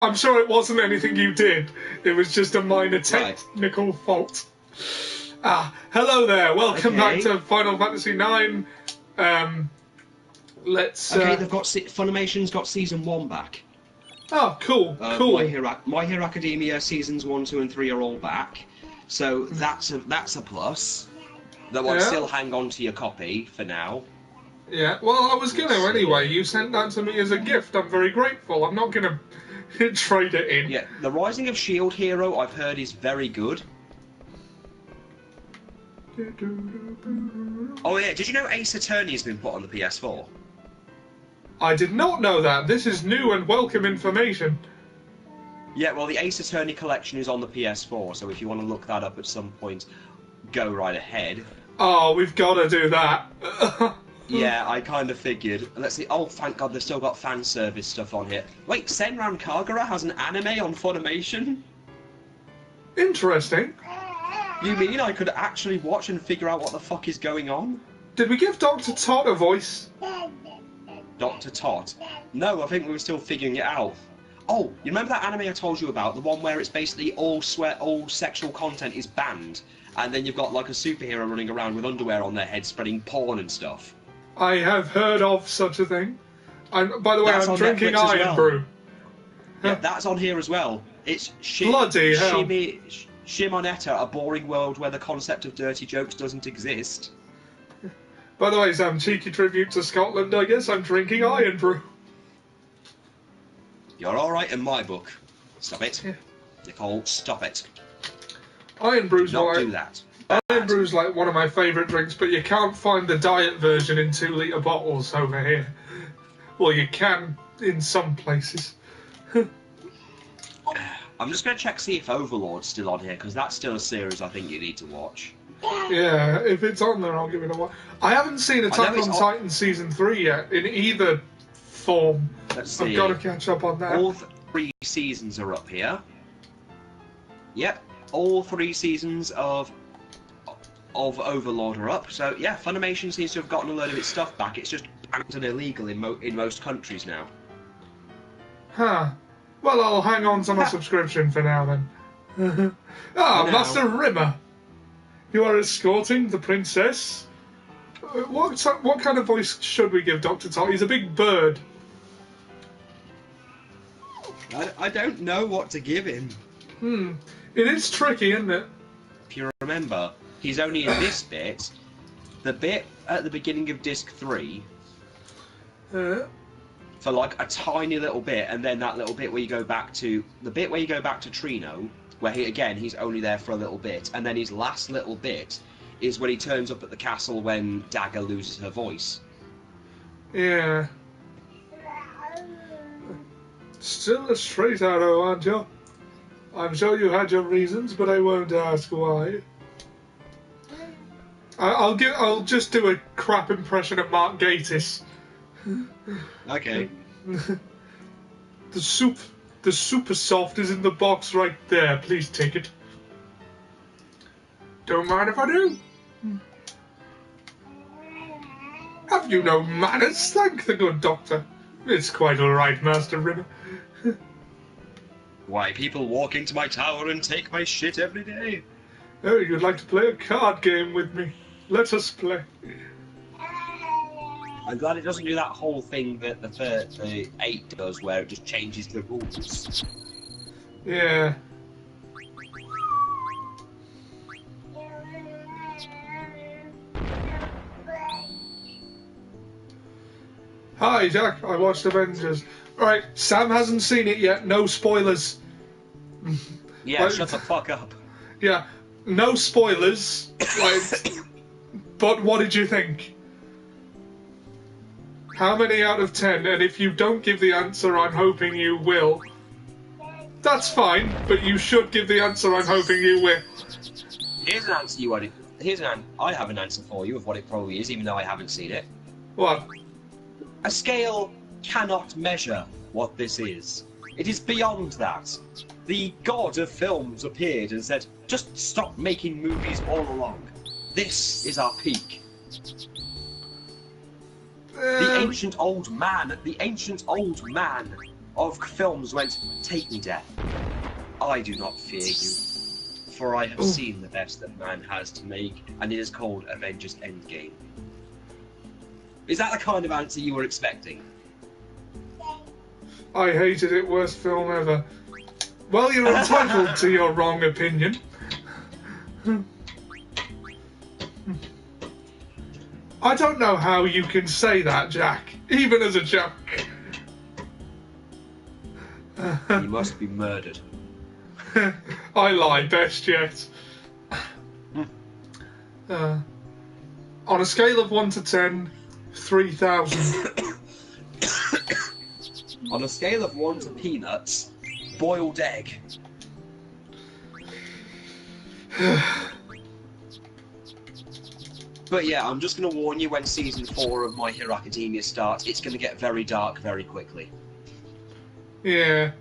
I'm sure it wasn't anything you did. It was just a minor technical fault. Hello there. Welcome back to Final Fantasy IX. Let's. Okay, they've got Funimation's got season 1 back. Oh, cool, cool. My Hero Academia seasons 1, 2, and 3 are all back, so that's a plus. That will still hang on to your copy for now. Yeah, well, I was going to anyway. You sent that to me as a gift. I'm very grateful. I'm not going to trade it in. Yeah, the Rising of Shield Hero I've heard is very good. Oh yeah, did you know Ace Attorney has been put on the PS4? I did not know that. This is new and welcome information. Yeah, well, the Ace Attorney collection is on the PS4, so if you want to look that up at some point, go right ahead. Oh, we've got to do that. Yeah, I kind of figured. Let's see. Oh, thank God, they've still got fan service stuff on here. Wait, Senran Kagura has an anime on Funimation? Interesting. You mean I could actually watch and figure out what the fuck is going on? Did we give Dr. Tot a voice? Dr. Tot? No, I think we were still figuring it out. Oh, you remember that anime I told you about? The one where it's basically all sexual content is banned, and then you've got like a superhero running around with underwear on their head spreading porn and stuff. I have heard of such a thing. By the way, I'm drinking Iron Brew. Yeah, that's on here as well. It's Bloody hell. Shimonetta, a boring world where the concept of dirty jokes doesn't exist. By the way, Sam, cheeky tribute to Scotland, I guess. I'm drinking Iron Brew. You're alright in my book. Stop it. Yeah. Nicole, stop it. Iron Brew's not do that. Iron Brew's like one of my favourite drinks, but you can't find the diet version in 2-litre bottles over here. Well, you can in some places. I'm just going to check see if Overlord's still on here, because that's still a series I think you need to watch. Yeah, if it's on there, I'll give it a watch. I haven't seen Attack on Titan Season 3 yet, in either form. Let's see. I've got to catch up on that. All 3 seasons are up here. Yep, all 3 seasons of Overlord are up. So yeah, Funimation seems to have gotten a load of its stuff back. It's just banned and illegal in most countries now. Huh. Well, I'll hang on to my subscription for now then. Master Rimmer. You are escorting the princess? What kind of voice should we give Dr. Tot? He's a big bird. I don't know what to give him. It is tricky, isn't it? If you remember, he's only in this bit. The bit at the beginning of Disc 3. For like a tiny little bit, and then that little bit where you go back to... The bit where you go back to Trino, where he's only there for a little bit, and then his last little bit is when he turns up at the castle when Dagger loses her voice. Yeah. Still a straight arrow, aren't you? I'm sure you had your reasons, but I won't ask why. I'll just do a crap impression of Mark Gatiss. Okay. The super soft is in the box right there. Please take it. Don't mind if I do. Have you no manners? Thank the good doctor. It's quite all right, Master Rimmer. Why, people walk into my tower and take my shit every day. Oh, you'd like to play a card game with me? Let us play. I'm glad it doesn't do that whole thing that the 8 does, where it just changes the rules. Yeah. Hi, Jack. I watched Avengers. Right, Sam hasn't seen it yet. No spoilers. Yeah, shut the fuck up. Yeah, no spoilers. But what did you think? How many out of 10? And if you don't give the answer, I'm hoping you will. That's fine, but you should give the answer I'm hoping you will. Here's an answer you wanted. I have an answer for you of what it probably is, even though I haven't seen it. What? A scale cannot measure what this is. It is beyond that. The god of films appeared and said, just stop making movies all along. This is our peak. The ancient old man of films went, "Take me, death. I do not fear you, for I have seen the best that man has to make, and it is called Avengers Endgame." Is that the kind of answer you were expecting? I hated it, worst film ever. Well, you're entitled to your wrong opinion. I don't know how you can say that, Jack, even as a joke. He must be murdered. I lie, best yet. On a scale of 1 to 10, 3,000. On a scale of 1 to peanuts, boiled egg. But yeah, I'm just going to warn you, when season 4 of My Hero Academia starts, it's going to get very dark very quickly. Yeah.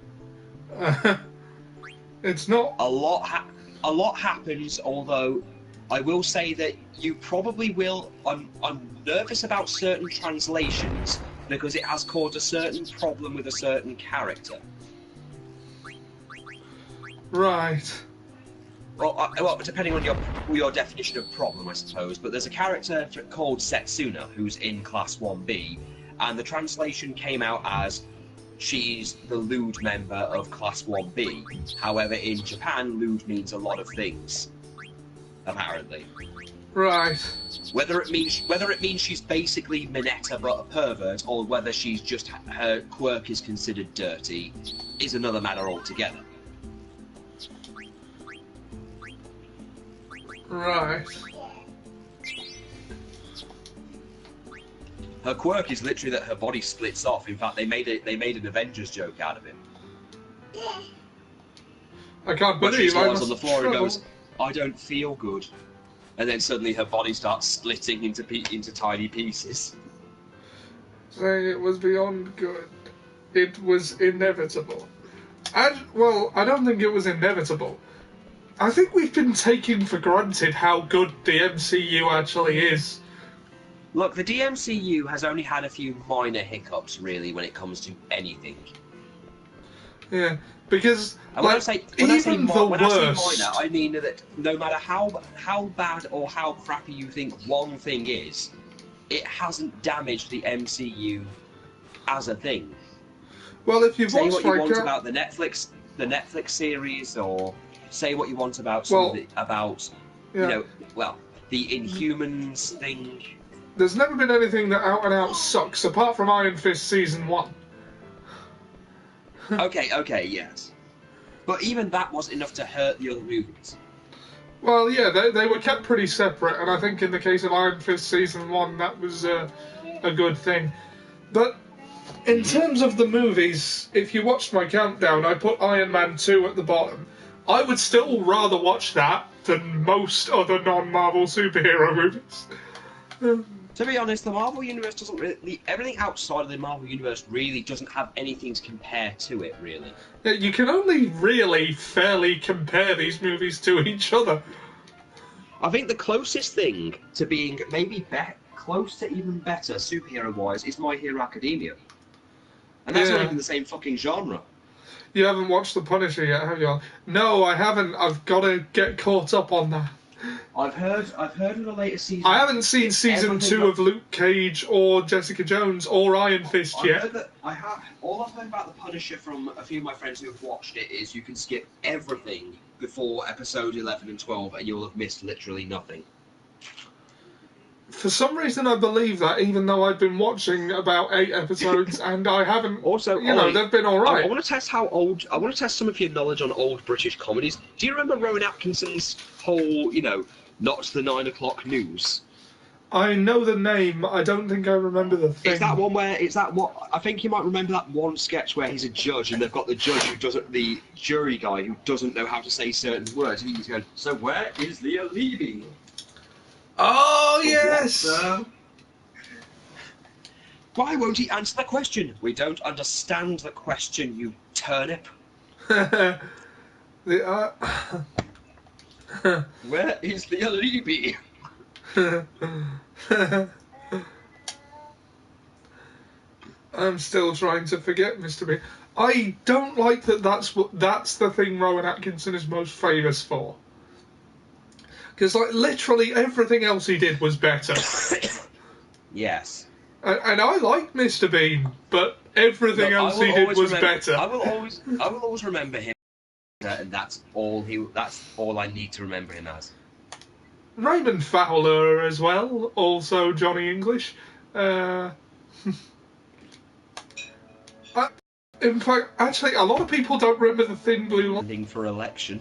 It's not... A lot happens, although I will say that you probably will... I'm nervous about certain translations, because it has caused a certain problem with a certain character. Right. Well, depending on your definition of problem, I suppose. But there's a character called Setsuna who's in Class 1B, and the translation came out as she's the lewd member of Class 1B. However, in Japan, lewd means a lot of things, apparently. Right. Whether it means she's basically Mineta but a pervert, or whether she's just her quirk is considered dirty, is another matter altogether. Right. Her quirk is literally that her body splits off. In fact, they made an Avengers joke out of it. I can't But she believe I lies on the floor and struggle. goes, "I don't feel good," and then suddenly her body starts splitting into tiny pieces. Saying it was beyond good. It was inevitable. And, well, I don't think it was inevitable. I think we've been taking for granted how good the MCU actually is. Look, the DMCU has only had a few minor hiccups, really, when it comes to anything. Yeah, because And when I say minor, I mean that no matter how bad or how crappy you think one thing is, it hasn't damaged the MCU as a thing. Well, if you've say watched what you like want about the Netflix series, or say what you want about the Inhumans thing. There's never been anything that out and out sucks, apart from Iron Fist Season 1. Okay, yes. But even that wasn't enough to hurt the other movies. Well, yeah, they were kept pretty separate, and I think in the case of Iron Fist Season 1, that was a good thing. But in terms of the movies, if you watched my countdown, I put Iron Man 2 at the bottom. I would still rather watch that than most other non-Marvel superhero movies. To be honest, the Marvel Universe doesn't really... Everything outside of the Marvel Universe really doesn't have anything to compare to it, really. Yeah, you can only really fairly compare these movies to each other. I think the closest thing to being maybe close to even better superhero-wise is My Hero Academia. And that's not even the same fucking genre. You haven't watched The Punisher yet, have you? No, I haven't. I've got to get caught up on that. I've heard of the latest season. I haven't seen season 2 of Luke Cage or Jessica Jones or Iron Fist yet. All I've heard about The Punisher from a few of my friends who have watched it is you can skip everything before episode 11 and 12 and you'll have missed literally nothing. For some reason I believe that, even though I've been watching about 8 episodes and I haven't... Also, they've been alright. I want to test some of your knowledge on old British comedies. Do you remember Rowan Atkinson's whole, not the 9 o'clock news? I know the name, I don't think I remember the thing. I think you might remember that one sketch where he's a judge and they've got the jury guy who doesn't know how to say certain words, and he's going, "So where is the alibi?" Oh, yes! Why won't he answer the question? We don't understand the question, you turnip. Where is the alibi? I'm still trying to forget, Mr. B. I don't like that. That's the thing Rowan Atkinson is most famous for. Because like literally everything else he did was better. Yes. And I like Mr. Bean, but everything else he did was better. I will always remember him, and that's all I need to remember him as. Raymond Fowler as well, also Johnny English. In fact, actually, a lot of people don't remember the Thin Blue Line. Standing for election.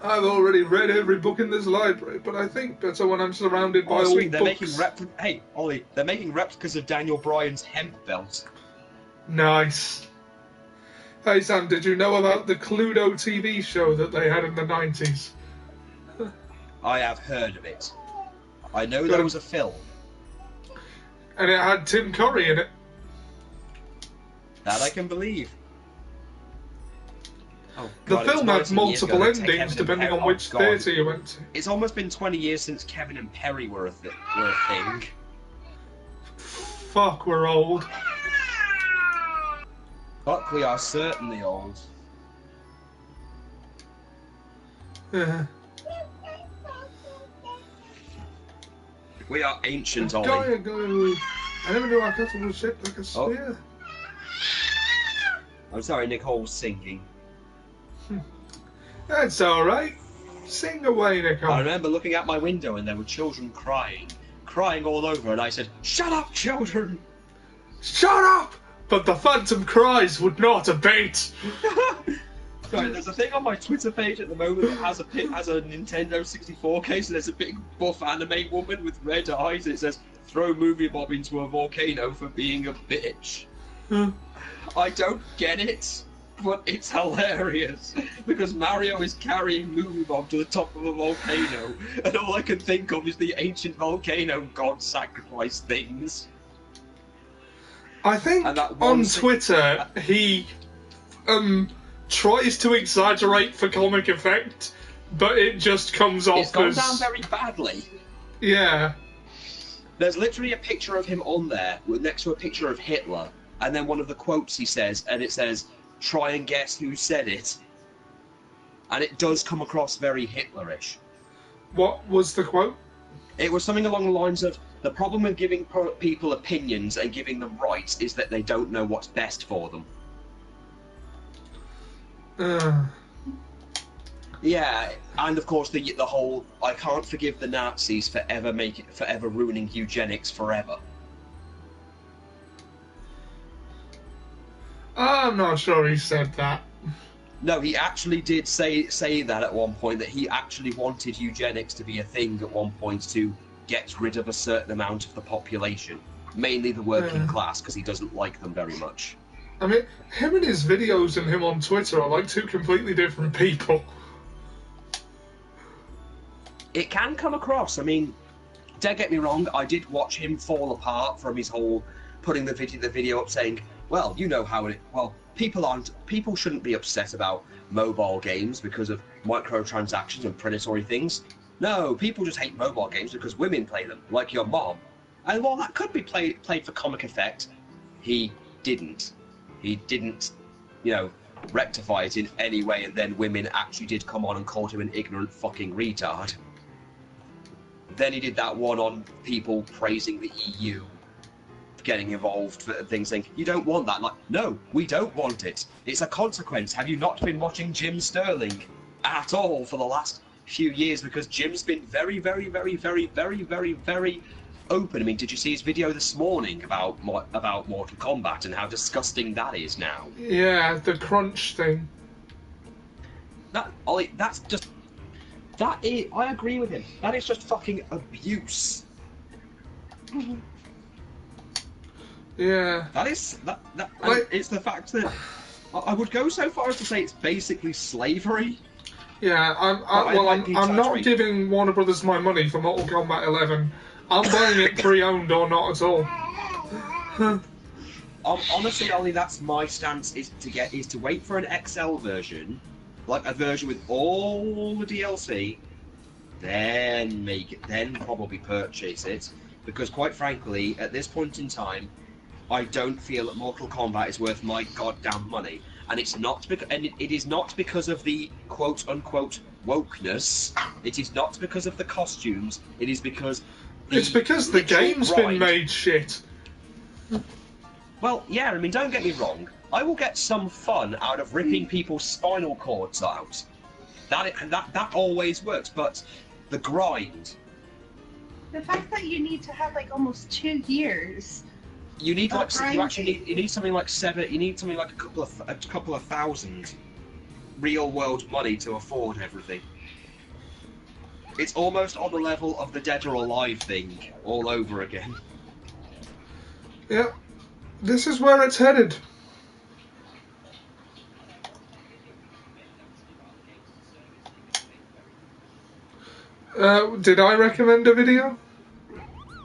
I've already read every book in this library, but I think better when I'm surrounded by old sweet. books. Hey, Ollie, they're making replicas of Daniel Bryan's hemp belt. Nice. Hey Sam, did you know about the Cluedo TV show that they had in the 90s? I have heard of it. I know there was a film. And it had Tim Curry in it. That I can believe. Oh, the God, film had multiple endings depending on which theatre you went to. It's almost been 20 years since Kevin and Perry were a thing. Fuck, we're old. Fuck, we are certainly old. We are ancient, Ollie. I never knew our castle was shaped like a spear. I'm sorry, Nicole's singing. That's alright. Sing away, Nicole. I remember looking out my window and there were children crying all over, and I said, "Shut up, children!" Shut up! But the phantom cries would not abate. Right, there's a thing on my Twitter page at the moment that has a Nintendo 64 case, and there's a big buff anime woman with red eyes. It says, "Throw Movie Bob into a volcano for being a bitch." I don't get it, but it's hilarious because Mario is carrying Movie Bob to the top of a volcano, and all I can think of is the ancient volcano god sacrifice things. I think on Twitter he tries to exaggerate for comic effect, but it just comes off as... It's gone down very badly. Yeah. There's literally a picture of him on there, next to a picture of Hitler, and then one of the quotes he says, and it says, "Try and guess who said it." And it does come across very Hitlerish. What was the quote? It was something along the lines of, "The problem with giving people opinions and giving them rights is that they don't know what's best for them." Yeah, and of course the whole "I can't forgive the Nazis for forever ruining eugenics forever." I'm not sure he said that. No, he actually did say that at one point, that he actually wanted eugenics to be a thing at one point to get rid of a certain amount of the population, mainly the working class, because he doesn't like them very much. I mean, him and his videos and him on Twitter are like two completely different people. It can come across. I mean, don't get me wrong, I did watch him fall apart from his whole putting the video up saying, "Well, you know how it... Well, people shouldn't be upset about mobile games because of microtransactions and predatory things. No, people just hate mobile games because women play them, like your mom." And while that could be played for comic effect, he didn't, rectify it in any way, and then women actually did come on and called him an ignorant fucking retard. Then he did that one on people praising the EU getting involved for things, saying, "You don't want that." Like, no, we don't want it. It's a consequence. Have you not been watching Jim Sterling at all for the last few years? Because Jim's been very, very, very, very, very, very, very open. I mean, did you see his video this morning about Mortal Kombat and how disgusting that is now? Yeah, the crunch thing. Ollie, I agree with him. That is just fucking abuse. Yeah. It's the fact that I would go so far as to say it's basically slavery. Yeah, I'm not giving Warner Brothers my money for Mortal Kombat 11. I'm buying it pre-owned or not at all. Honestly, Ollie, that's my stance: is to wait for an XL version, like a version with all the DLC, then probably purchase it. because quite frankly, at this point in time, I don't feel that Mortal Kombat is worth my goddamn money, and it's not it is not because of the quote-unquote wokeness. It is not because of the costumes. It is because it's because the game's been made shit. Well, yeah. I mean, don't get me wrong. I will get some fun out of ripping people's spinal cords out. That always works, but the grind. The fact that you need to have like almost 2 years. You need like you need something like a couple of thousand real world money to afford everything. It's almost on the level of the Dead or Alive thing all over again. Yeah, this is where it's headed. Did I recommend a video?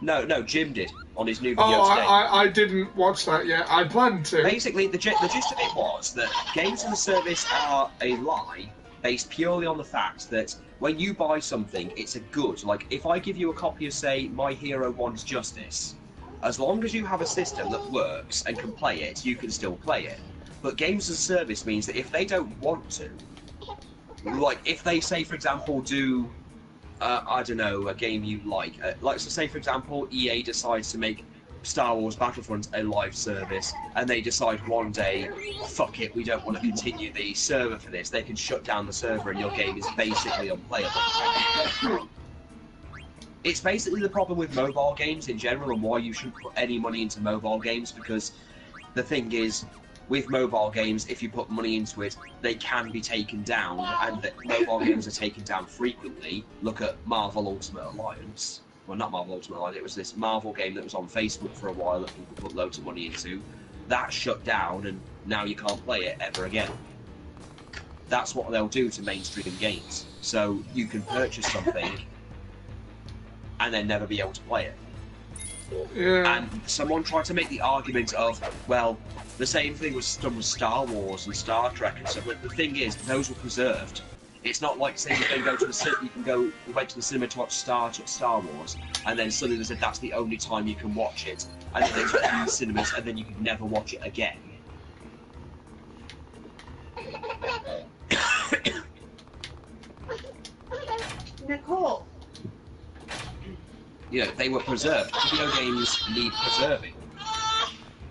No, Jim did on his new video today. I didn't watch that yet. I planned to. Basically, the gist of it was that games as a service are a lie based purely on the fact that when you buy something, it's a good. Like, if I give you a copy of, say, My Hero Wants Justice, as long as you have a system that works and can play it, you can still play it. But games as a service means that if they don't want to, like, if they say, for example, do... I don't know, a game you like. So say, for example, EA decides to make Star Wars Battlefront a live service, and they decide one day, fuck it, we don't want to continue the server for this. They can shut down the server and your game is basically unplayable. It's basically the problem with mobile games in general and why you shouldn't put any money into mobile games, because the thing is, with mobile games, if you put money into it, they can be taken down, and that mobile games are taken down frequently. Look at Marvel Ultimate Alliance. Well, not Marvel Ultimate Alliance, it was this Marvel game that was on Facebook for a while that people put loads of money into. That shut down, and now you can't play it ever again. That's what they'll do to mainstream games. So you can purchase something and then never be able to play it. Yeah. And someone tried to make the argument of, well, the same thing was done with Star Wars and Star Trek and stuff. But the thing is, those were preserved. It's not like saying you can go to the cinema. You went to the cinema to watch Star Wars, and then suddenly they said that's the only time you can watch it, and then they took it in the cinemas, and then you could never watch it again. Nicole. You know, they were preserved. Video games need preserving.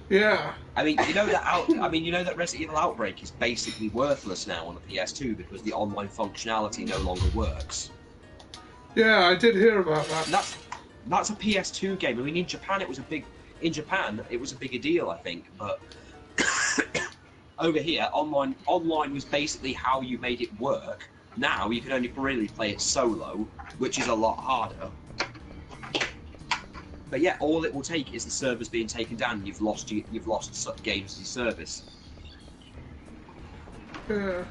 Yeah. I mean, you know that Resident Evil Outbreak is basically worthless now on the PS2 because the online functionality no longer works. Yeah, I did hear about that. That's a PS2 game. I mean, in Japan it was a bigger deal, I think. But over here, online was basically how you made it work. Now you can only really play it solo, which is a lot harder. But yeah, all it will take is the servers being taken down, and you've lost games as a service. Yeah.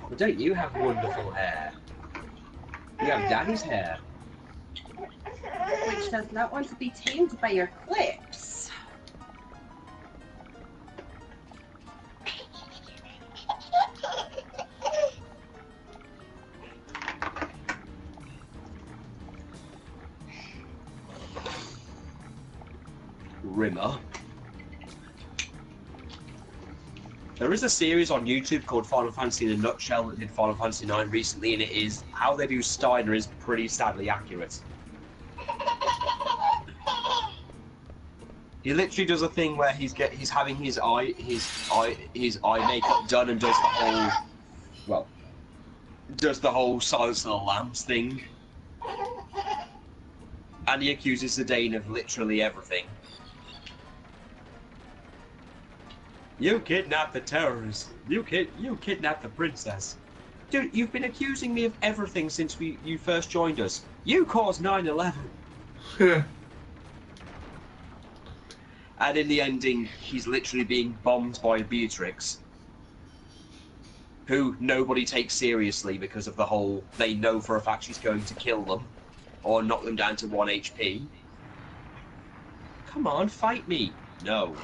Well, don't you have wonderful hair? You have Daddy's hair. Which does not want to be tamed by your clips. Rimmer. There is a series on YouTube called Final Fantasy in a Nutshell that did Final Fantasy IX recently, and it is how they do Steiner is pretty sadly accurate. He literally does a thing where he's having his eye makeup done and does the whole Silence of the Lambs thing, and he accuses Zidane of literally everything. You kidnapped the terrorists. You kidnapped the princess. Dude, you've been accusing me of everything since you first joined us. You caused 9/11. Yeah. And in the ending, he's literally being bombed by Beatrix, who nobody takes seriously because of the whole, they know for a fact she's going to kill them, or knock them down to 1 HP. Come on, fight me. No.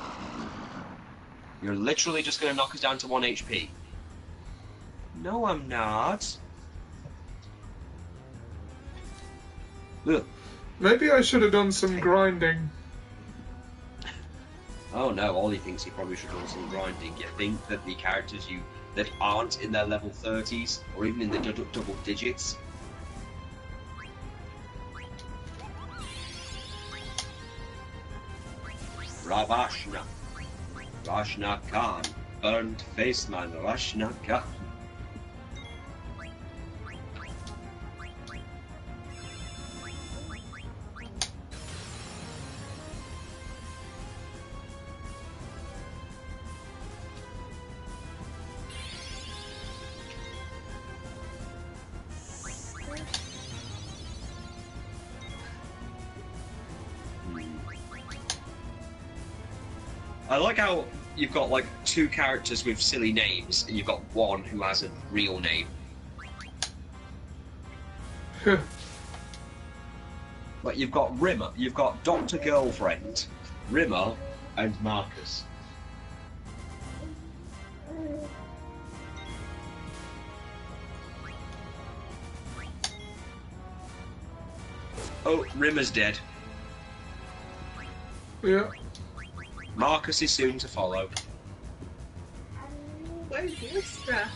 You're literally just going to knock us down to 1 HP. No, I'm not. Ugh. Maybe I should have done some grinding. Oh no, Ollie thinks he probably should do some grinding. You think that the characters that aren't in their level 30s, or even in the double digits, Ravashna. Rashna Khan. Burnt face man, Rashna Khan. I like how you've got like 2 characters with silly names, and you've got one who has a real name. Like you've got Rimmer, you've got Dr. Girlfriend, Rimmer, and Marcus. Oh, Rimmer's dead. Yeah. Marcus is soon to follow. Where's Lystra?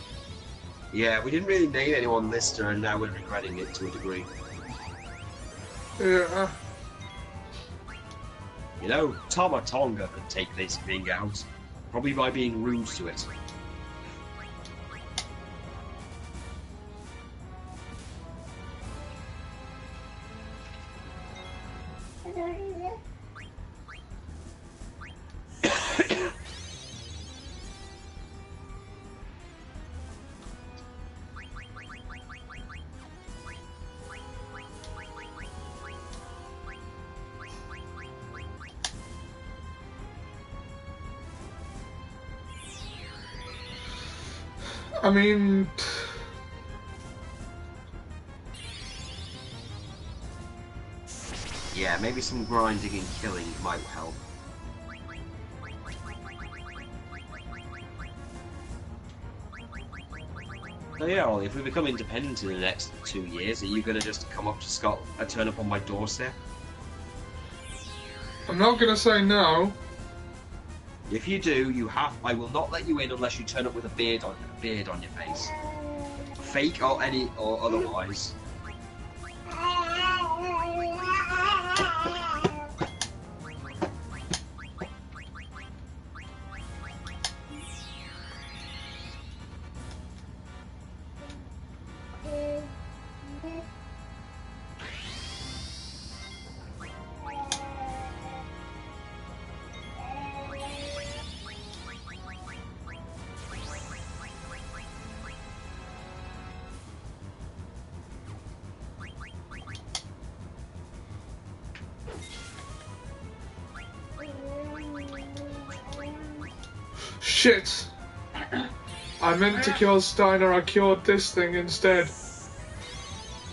Yeah, we didn't really name anyone Lister, and now we're regretting it to a degree. Yeah. You know, Tama Tonga could take this thing out, probably by being rude to it. I mean, Yeah, maybe some grinding and killing might help. So yeah, Ollie, if we become independent in the next 2 years, are you going to just come up to Scotland and turn up on my doorstep? I'm not gonna say no. If you do, I will not let you in unless you turn up with a beard on your face. Fake or otherwise. Shit! I meant to kill Steiner, I cured this thing instead.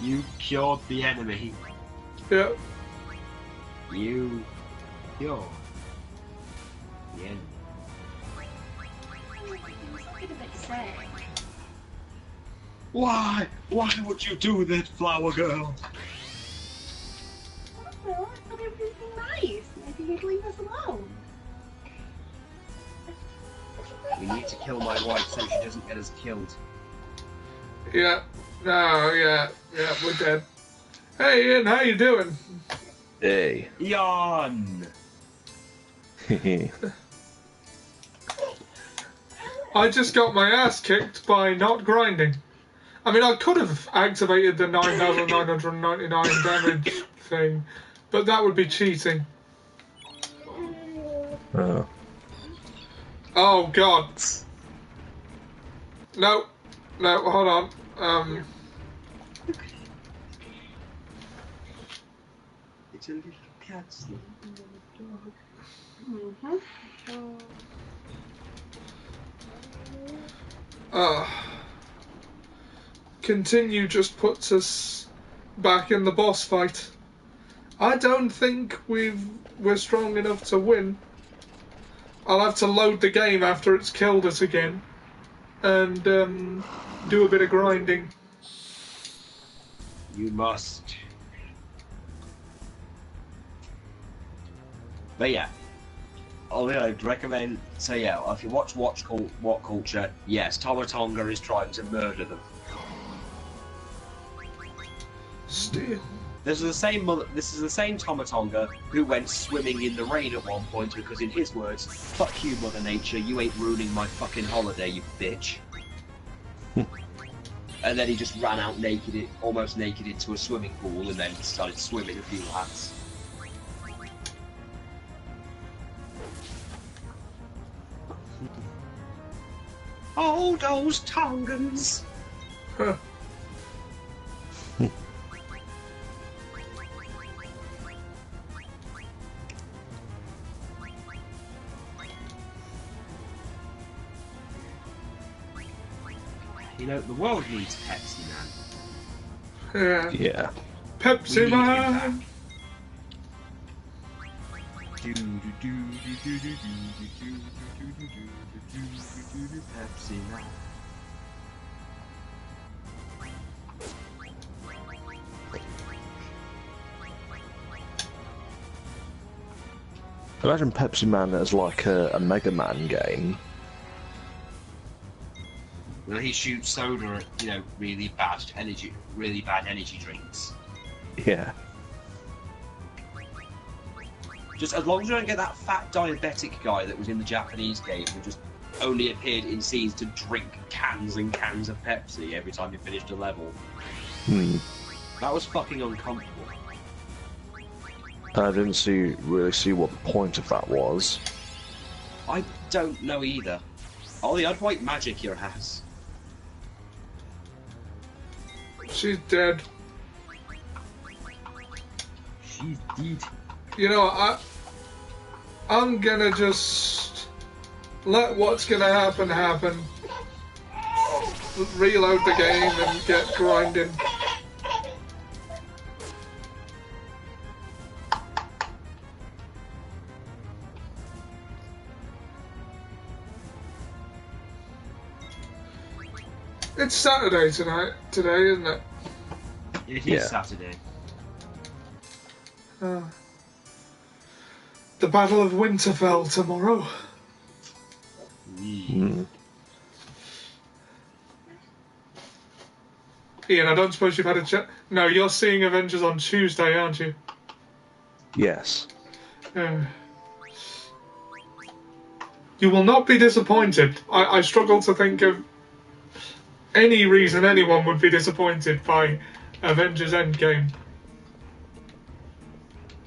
You cured the enemy. Yeah. You cured the enemy. Why? Why would you do that, Flower Girl? Well, I thought everything nice. Maybe you'd leave us alone. We need to kill my wife so she doesn't get us killed. Yeah. No, yeah, we're dead. Hey Ian, how you doing? Hey. Yawn! I just got my ass kicked by not grinding. I mean, I could have activated the 9,999 damage thing, but that would be cheating. Oh. Oh god. No, hold on. It's a little cat sleeping on the dog. Continue just puts us back in the boss fight. I don't think we're strong enough to win. I'll have to load the game after it's killed us again, and do a bit of grinding. You must. But yeah, I'd recommend. So yeah, if you watch What Culture, yes, Tomatonga is trying to murder them. Still. This is the same Tomatonga who went swimming in the rain at one point because, in his words, "Fuck you, Mother Nature. You ain't ruining my fucking holiday, you bitch." And then he just ran out naked, almost naked, into a swimming pool, and then started swimming a few laps. Oh, those Tongans! Huh. You know, the world needs Pepsi, man. Yeah. Yeah. Pepsi We Man! Pepsi Man. Imagine Pepsi Man as like a Mega Man game. Well, he shoots soda at, really bad energy drinks. Yeah. Just as long as you don't get that fat diabetic guy that was in the Japanese game who just only appeared in scenes to drink cans and cans of Pepsi every time he finished a level. That was fucking uncomfortable. And I didn't really see what the point of that was. I don't know either. Ollie, I'd white magic your ass. She's dead. She's dead. You know, I'm gonna just let what's gonna happen happen. Reload the game and get grinding. It's Saturday today, isn't it? It is Yeah. Saturday. The Battle of Winterfell tomorrow. Ian, I don't suppose you've had a chat. No, you're seeing Avengers on Tuesday, aren't you? Yes. You will not be disappointed. I struggle to think of any reason anyone would be disappointed by Avengers Endgame.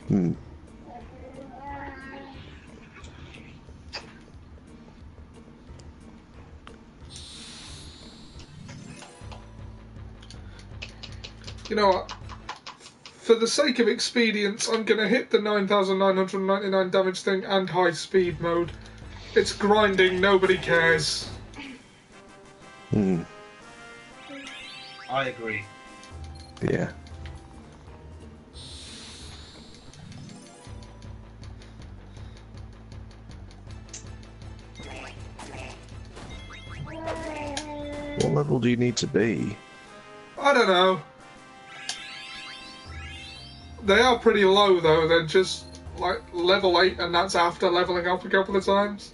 You know what? For the sake of expedience, I'm going to hit the 9,999 damage thing and high speed mode. It's grinding, nobody cares. I agree. Yeah. What level do you need to be? I don't know. They are pretty low though, they're just like level 8 and that's after leveling up a couple of times.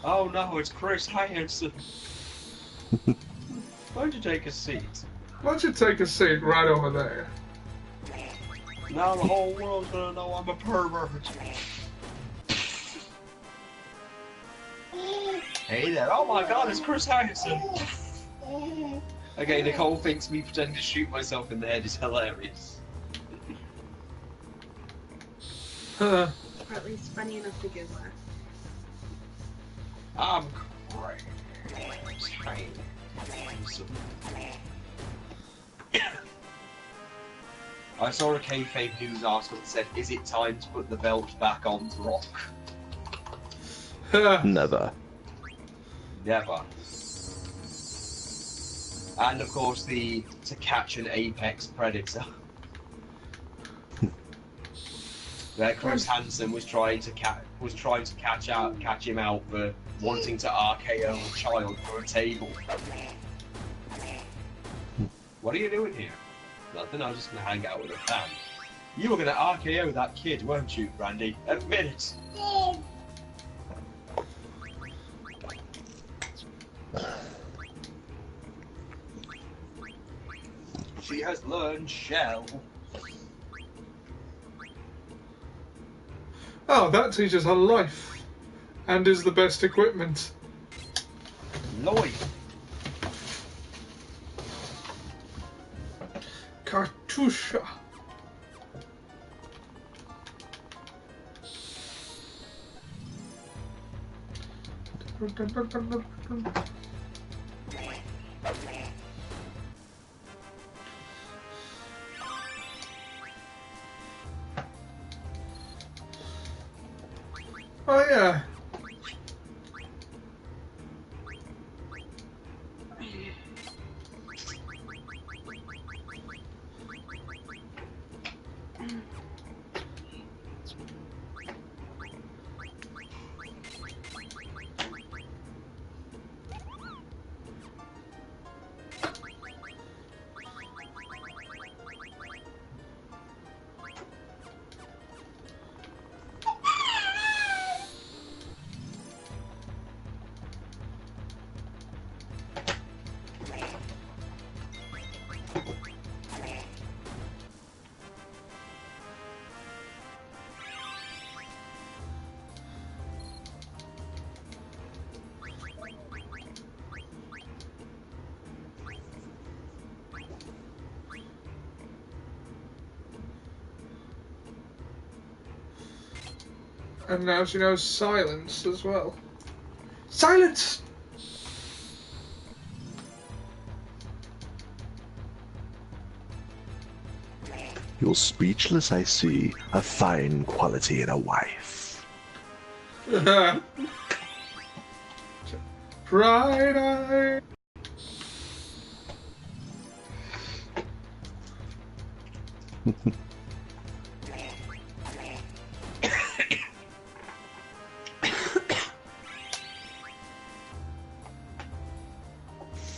Oh no, it's Chris Hansen. Why don't you take a seat? Why don't you take a seat right over there? Now the whole world's gonna know I'm a pervert. Hey there, oh my god, it's Chris Hansen. Okay, Nicole thinks me pretending to shoot myself in the head is hilarious. Or at least funny enough to give laugh. I'm great. I saw a kayfabe news article that said, "Is it time to put the belt back on to Rock?" Never. Never. And of course, to catch an apex predator. Where Chris Hansen was trying to catch him out for wanting to RKO a child for a table. What are you doing here? Nothing. I was just gonna hang out with a fan. You were gonna RKO that kid, weren't you, Brandy? Admit it. She has learned shell. Oh, that teaches her life, and is the best equipment. Lloyd. Katusha. Oh yeah. And now she knows silence as well. Silence! You're speechless, I see. A fine quality in a wife. Bright eye.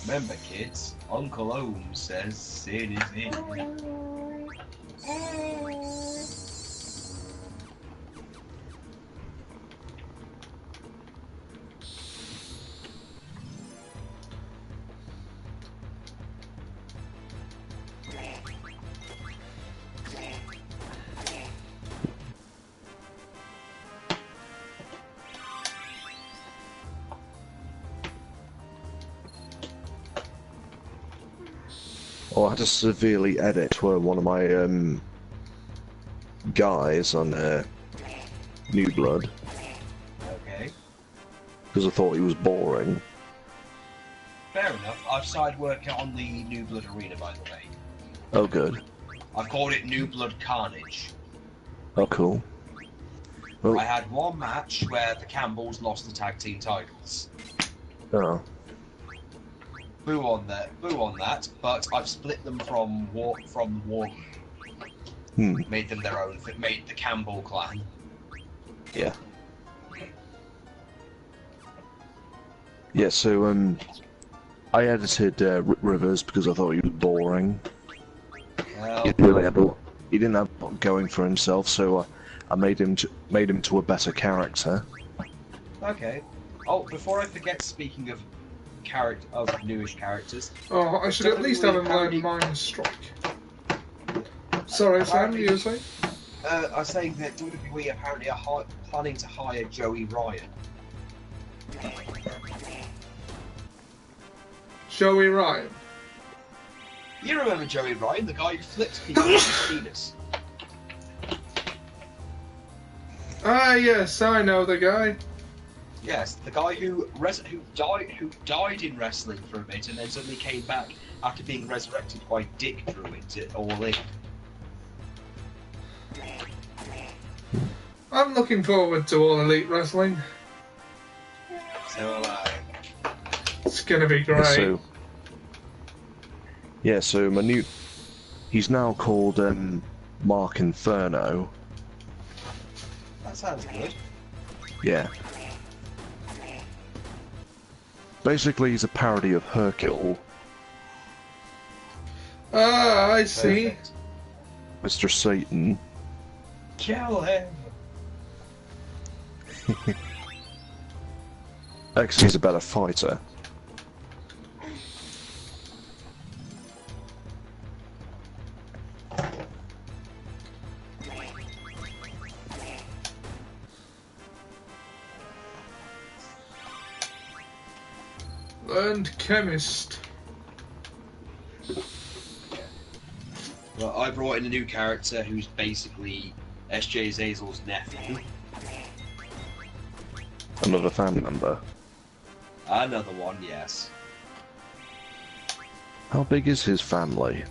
Remember, kids, Uncle Holmes says sin is in. Oh, I had to severely edit where one of my guys on New Blood Okay. because I thought he was boring. Fair enough. I've started working on the New Blood Arena, by the way. Oh, good. I've called it New Blood Carnage. Oh, cool. Well, I had one match where the Campbells lost the tag team titles. oh. Boo on that. But I've split them from War. Made them their own. Made the Campbell clan. Yeah. Yeah, so, I edited Rip Rivers because I thought he was boring. Well, He didn't have a lot going for himself, so I made him to a better character. okay. Oh, before I forget, speaking of newish characters. Oh, I should at least have him learn Mind Strike. Sorry, Sam, you were saying? I was saying that WWE apparently are planning to hire Joey Ryan. Joey Ryan. You remember Joey Ryan, the guy who flips people with his penis? Ah, yes, I know the guy. Yes, the guy who died in wrestling for a bit and then suddenly came back after being resurrected by Dick Druid at All In. I'm looking forward to All Elite Wrestling. So It's gonna be great. So my new... He's now called Mark Inferno. that sounds good. Yeah. Basically, he's a parody of Hercule. Ah, I see. Perfect. Mr. Satan. Kill him. Actually, he's a better fighter. Learned chemist. Well, I brought in a new character who's basically SJ Azazel's nephew. Another family member. Another one, yes. How big is his family?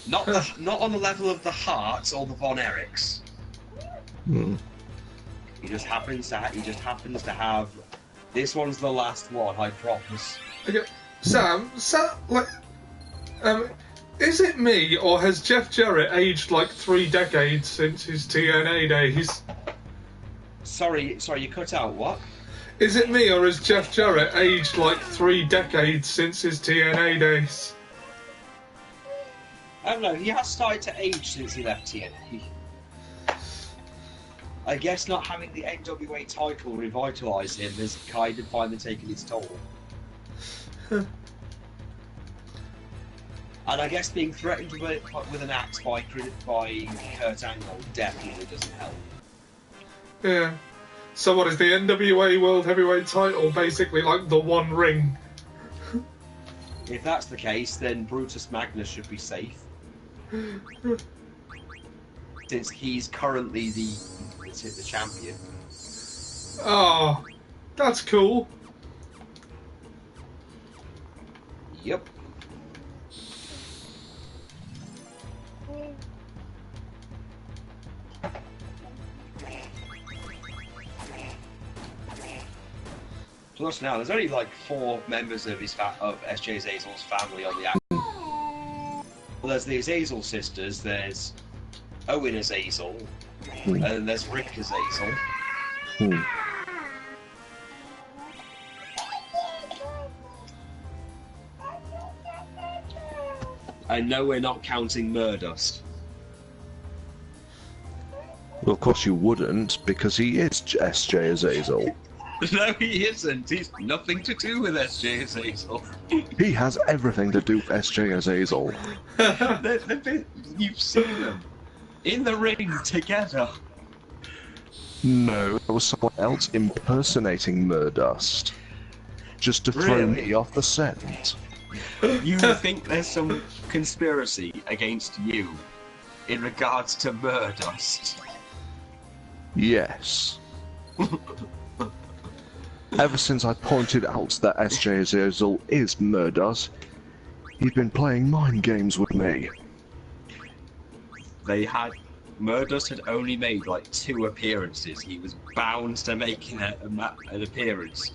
Not on the level of the Harts or the Von Erichs. Hmm. He just happens to have. This one's the last one, I promise. Okay, Sam, like, is it me or has Jeff Jarrett aged like 3 decades since his TNA days? Sorry, you cut out. What? Is it me or has Jeff Jarrett aged like 3 decades since his TNA days? I don't know. He has started to age since he left TNA. I guess not having the NWA title revitalised him has kind of finally taken its toll. And I guess being threatened with an axe by Kurt Angle definitely doesn't help. Yeah. So what is the NWA World Heavyweight title basically like the One Ring? If that's the case, then Brutus Magnus should be safe. Since he's currently the champion. Oh, that's cool. Yep. Plus now, there's only like 4 members of SJ Azazel's family on the act. Well, there's the Azazel sisters, there's Owen Azazel, and then there's Rick Azazel. And no, we're not counting Murdust. Well, of course you wouldn't, because he is SJ Azazel. No, he isn't. He's nothing to do with SJ Azazel. He has everything to do with SJ Azazel. You've seen them in the ring together. No, there was someone else impersonating Murdust. Just to throw Really? me off the scent. You think there's some conspiracy against you in regards to Murdust? Yes. Ever since I pointed out that SJ Azazel is Murdust, he's been playing mind games with me. Murdust had only made like 2 appearances. He was bound to making an appearance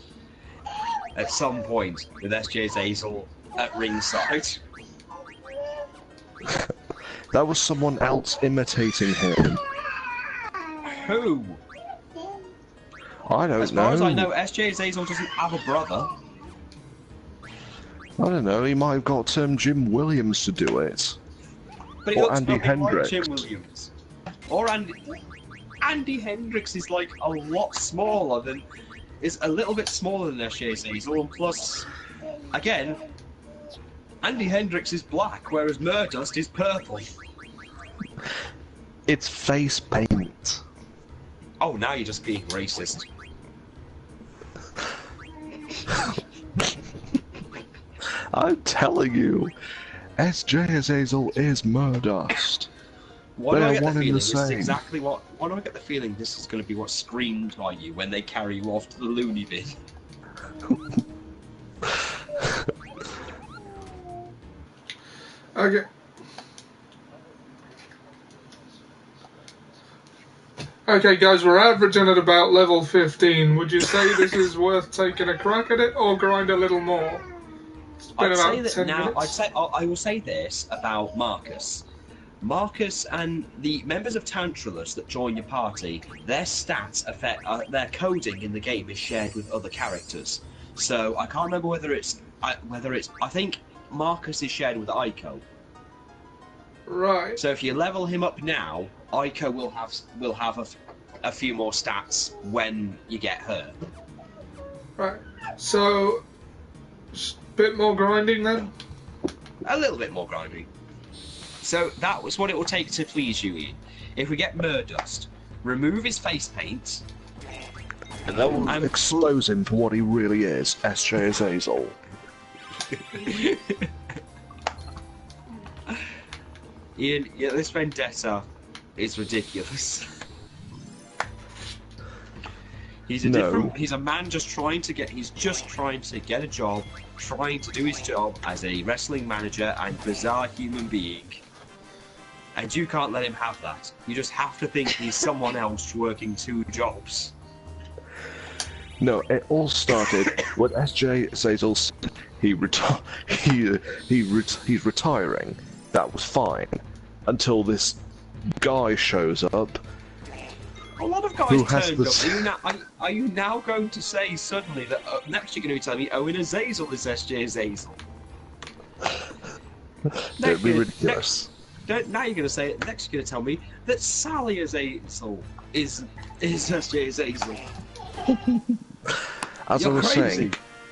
at some point with SJ Azazel at ringside. That was someone else imitating him. Who? I don't know. As far as I know, SJ Azazel doesn't have a brother. I don't know, he might have got Jim Williams to do it. But he Or looks Andy nothing Hendricks. like Jim Williams. Or Andy Hendricks is like a lot smaller than... is a little bit smaller than SJ Azazel, and plus, again, Andy Hendricks is black, whereas Murdust is purple. It's face paint. Oh, now you're just being racist. I'm telling you, SJ Azazel is Murdust. Why do They I are get the one and feeling the this is same. exactly what? Why do I get the feeling this is going to be what's screamed by you when they carry you off to the loony bin? Okay. Okay, guys, we're averaging at about level 15. Would you say this is worth taking a crack at it, or grind a little more? It's been I'd about say that 10 now. minutes. I will say this about Marcus. Marcus and the members of Tantalus that join your party, their stats affect their coding in the game is shared with other characters. So I can't remember whether it's. I think Marcus is shared with Aiko. Right. So if you level him up now, Aiko will have a few more stats when you get her. Right. So, bit more grinding then? A little bit more grinding. So that was what it will take to please you, Ian. If we get Murdust, remove his face paint, And that will I'm- expose him for what he really is, SJ Azazel. Ian, yeah, this vendetta is ridiculous. He's a man just trying to get a job, trying to do his job as a wrestling manager and bizarre human being. And you can't let him have that. You just have to think he's someone else working two jobs. No, it all started when SJ Azazel said he's retiring. That was fine. Until this guy shows up. A lot of guys Who has turned this- up. Are you now going to say suddenly that next you're going to be telling me Owen Azazel is SJ Azazel? That'd be ridiculous. Now you're going to say it. Next you're going to tell me that Sally Azazel is SJ Azazel. As You're I was crazy.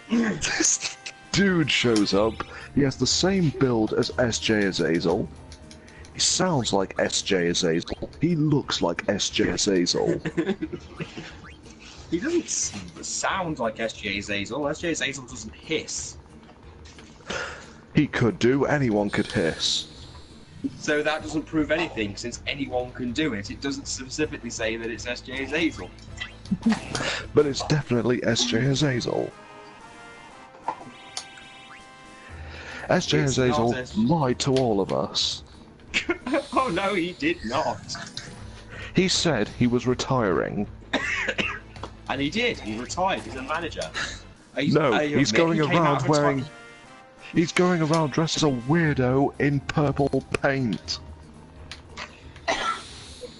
saying, this dude shows up. He has the same build as SJ Azazel. He sounds like SJ Azazel. He looks like SJ Azazel. He doesn't sound like SJ Azazel. SJ Azazel doesn't hiss. He could do. Anyone could hiss. So that doesn't prove anything, since anyone can do it. It doesn't specifically say that it's SJ Azazel. But it's definitely SJ Azazel. SJ It's not Azazel SJ. lied to all of us. Oh no, he did not. He said he was retiring. And he did. He retired. He's a manager. No, he's going around wearing... He's going around dressed as a weirdo in purple paint.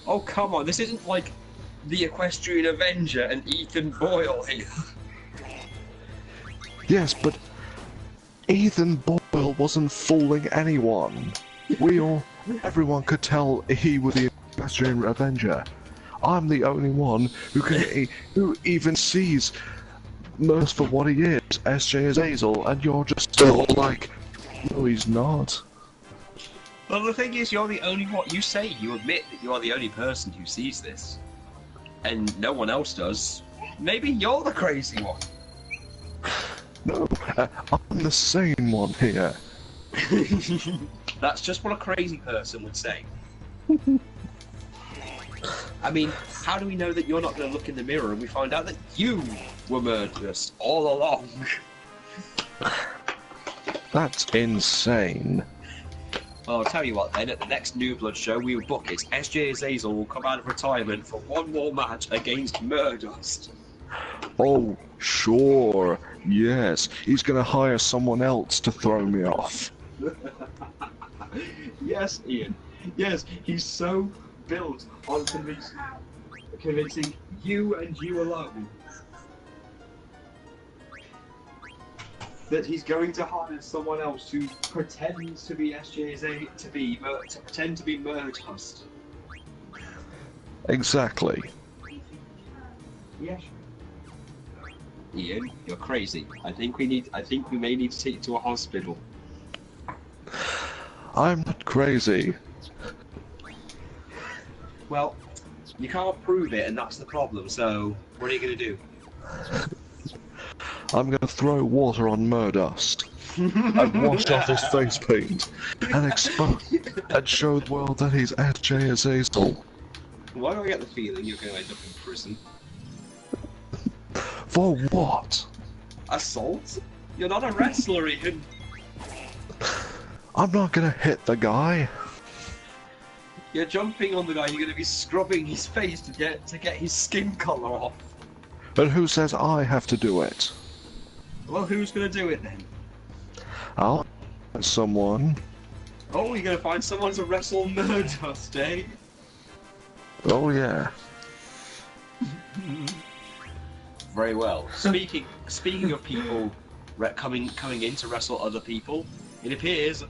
Oh come on! This isn't like the Equestrian Avenger and Ethan Boyle here. Yes, but Ethan Boyle wasn't fooling anyone. Everyone could tell he was the Equestrian Avenger. I'm the only one who even sees Merce for what he is, SJ Azazel, and you're just still like, no, he's not. Well, the thing is, you're the only one. You say you admit that you are the only person who sees this, and no one else does. Maybe you're the crazy one. No, I'm the sane one here. That's just what a crazy person would say. I mean, how do we know that you're not going to look in the mirror and we find out that you were murderous all along? That's insane. Well, I'll tell you what then, at the next New Blood show, we will book it. SJ Azazel will come out of retirement for one more match against Murdust. Oh, sure. Yes, he's gonna hire someone else to throw me off. Yes, Ian. Yes, he's so built on convincing you and you alone that he's going to hire someone else who pretends to be SJZ to pretend to be Murdust. Exactly. Yes. Ian, you're crazy. I think we may need to take you to a hospital. I'm not crazy. Well, you can't prove it, and that's the problem. So, what are you going to do? I'm gonna throw water on Murdust and wash off his face paint and show the world that he's SJ Azazel. Why do I get the feeling you're going to end up in prison? For what? Assault? You're not a wrestler, Ian. I'm not gonna hit the guy. You're jumping on the guy. You're going to be scrubbing his face to get his skin colour off. And who says I have to do it? Well, who's going to do it then? I'll find someone. Oh, you're going to find someone to wrestle Murdust, eh? Oh yeah. Very well. Speaking of people coming in to wrestle other people, it appears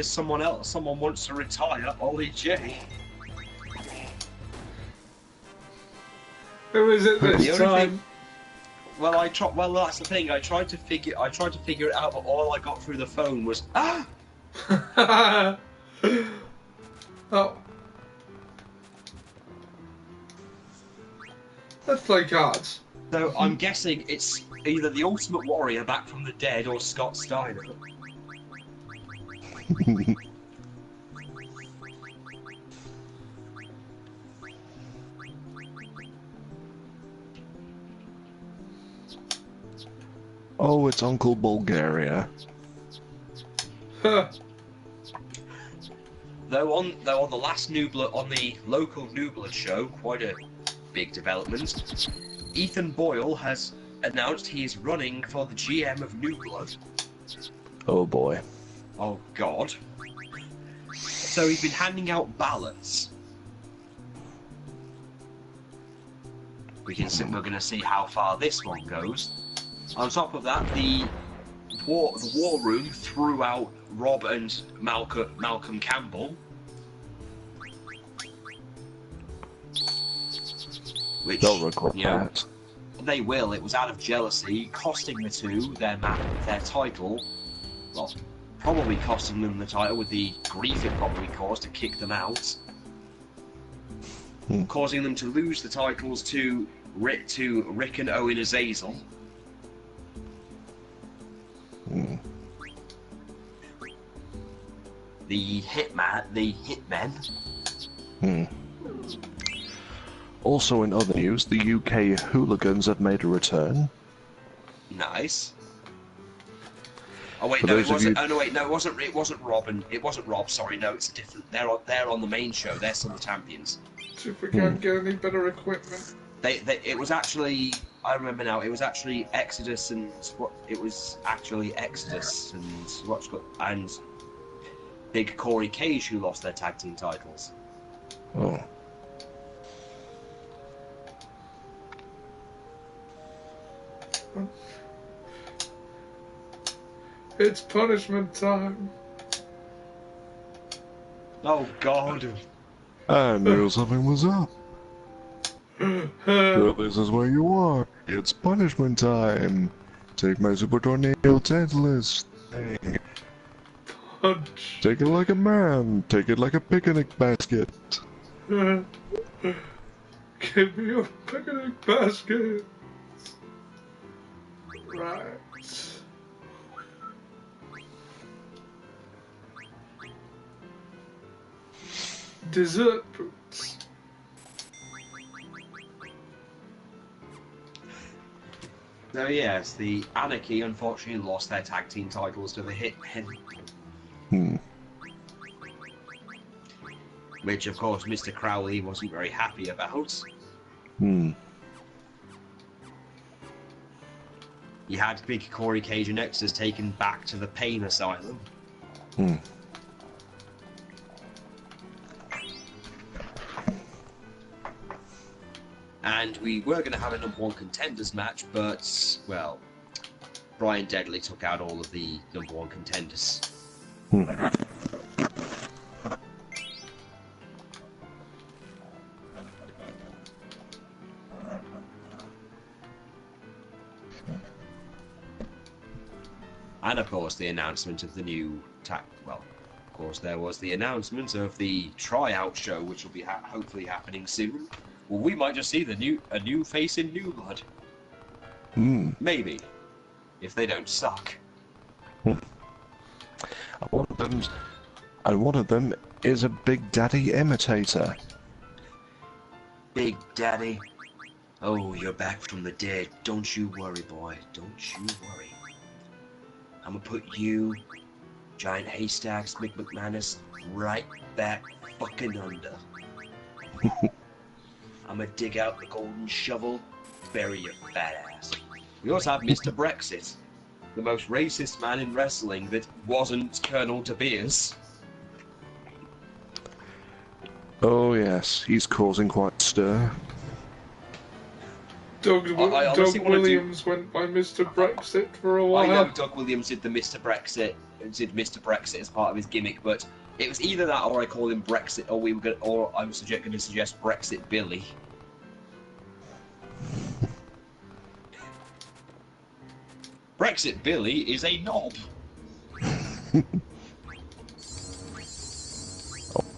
someone wants to retire Ollie J. Who is it this The only time? thing- Well, that's the thing. I tried to figure it out, but all I got through the phone was ah. Oh. Let's play cards. So I'm guessing it's either the Ultimate Warrior back from the dead or Scott Steiner. Oh, it's Uncle Bulgaria. Huh. Though on the last New Blood, on the local New Blood show, quite a big development. Ethan Boyle has announced he is running for the GM of New Blood. Oh boy. Oh God! So he's been handing out ballots. We're going to see how far this one goes. On top of that, the war room threw out Rob and Malcolm Campbell, which They'll regret you know, that. they will. It was out of jealousy, costing the two their title. Well, probably costing them the title with the grief it probably caused to kick them out, causing them to lose the titles to Rick and Owen Azazel. The Hitmen. Also in other news, the UK Hooligans have made a return. Nice. Oh wait, For no, it those of wasn't. you- Oh no, wait, no, it wasn't Robin. It wasn't Rob. Sorry, no, it's a different. They're on the main show. They're still the champions. See if we can't get any better equipment. It was actually. I remember now. It was actually Exodus and what? It was actually Exodus and Big Corey Cage who lost their tag team titles. Oh. It's punishment time. Oh God! I knew something was up. So this is where you are. It's punishment time. Take my Super Tornado Tantalus thing. Punch. Take it like a man. Take it like a picnic basket. Give me your picnic basket. Right. Dessert boots. So yes, the Anarchy unfortunately lost their tag team titles to the Hitmen. Which of course Mr. Crowley wasn't very happy about. He had Big Corey Cage and Exodus taken back to the Pain Asylum. And we were going to have a #1 contenders match, but, well, Brian Deadly took out all of the #1 contenders. And of course, the announcement of the new of course, there was the announcement of the tryout show, which will be hopefully happening soon. Well, we might just see a new face in New Blood. Maybe. If they don't suck. And one of them is a Big Daddy imitator. Big Daddy. Oh, you're back from the dead. Don't you worry, boy. Don't you worry. I'm gonna put you, Giant Haystacks, Mick McManus, right back fucking under. I'm gonna dig out the golden shovel, bury your fat ass. We also have Mr. Brexit, the most racist man in wrestling that wasn't Colonel De Beers. Oh yes, he's causing quite a stir. Doug honestly wanna Williams went by Mr. Brexit for a I while. know Doug Williams did Mr. Brexit as part of his gimmick, but it was either that or I called him Brexit, or I was going to suggest Brexit Billy. Brexit Billy is a knob.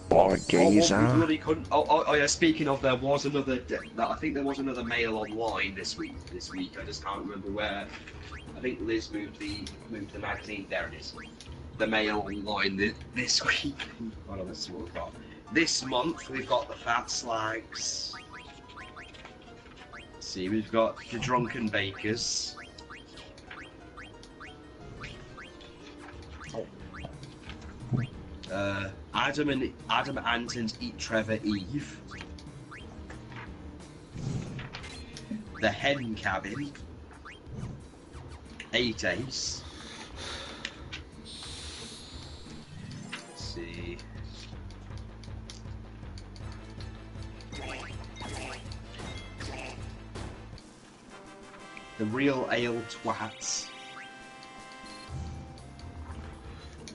Boy, geezer. Oh, yeah. Speaking of, there was another. I think there was another mail online this week. I just can't remember where. I think Liz moved the magazine. There it is. The mail online this week. Hold on, let's see what we've got. This month we've got the Fat Slags. Let's see, we've got the Drunken Bakers. Adam Anton's Eat Trevor Eve. The Hen Cabin. 8 Ace. Let's see. The Real Ale Twats.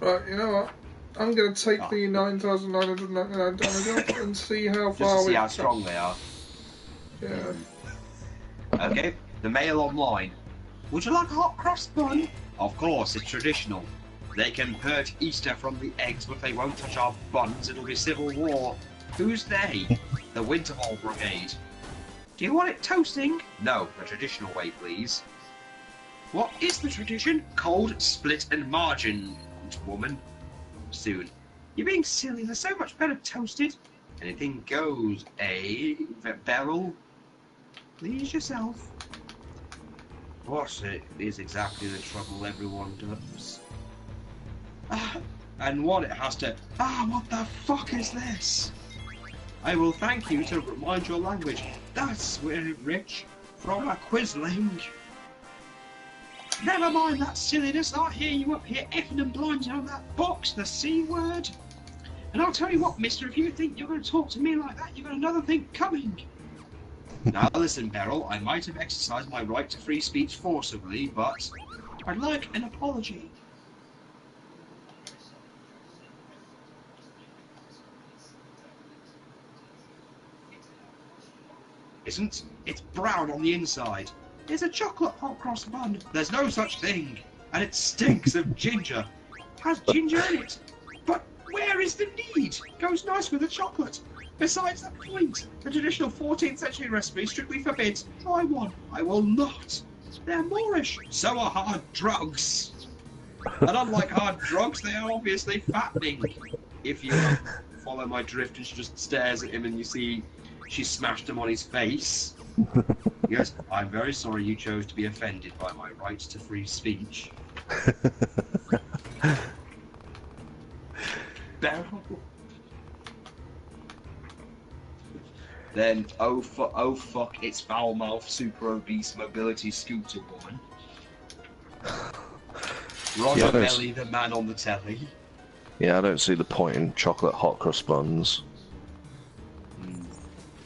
Right, you know what? I'm going to take the $9,999 off and see how Just far to we see how strong they are. Yeah. Okay, the mail online. Would you like a hot cross bun? Of course, it's traditional. They can purge Easter from the eggs, but they won't touch our buns. It'll be civil war. Who's they? The Winterhall Brigade. Do you want it toasting? No, the traditional way, please. What is the tradition? Cold, split, and margin, woman. Soon. You're being silly. They're so much better toasted. Anything goes, eh? Beryl? Please yourself. What is exactly the trouble everyone does? And what it has to... what the fuck is this? I will thank you to remind your language. That's very rich. From a quisling. Never mind that silliness. I hear you up here effing and blinding on that box, the C word. And I'll tell you what, mister, if you think you're going to talk to me like that, you've got another thing coming. Now listen, Beryl, I might have exercised my right to free speech forcibly, but I'd like an apology. Isn't it's brown on the inside? It's a chocolate hot cross bun. There's no such thing. And it stinks of ginger. Has ginger in it. But where is the need? Goes nice with the chocolate. Besides that point, the traditional 14th century recipe strictly forbids. Try one. I will not. They're Moorish. So are hard drugs. And unlike hard drugs, they are obviously fattening. If you follow my drift and she just stares at him and you see she smashed him on his face. Yes, I'm very sorry you chose to be offended by my right to free speech. Beryl. Then, oh fuck, it's foul mouth, super obese mobility scooter woman. Roger Belly, the man on the telly. Yeah, I don't see the point in chocolate hot cross buns.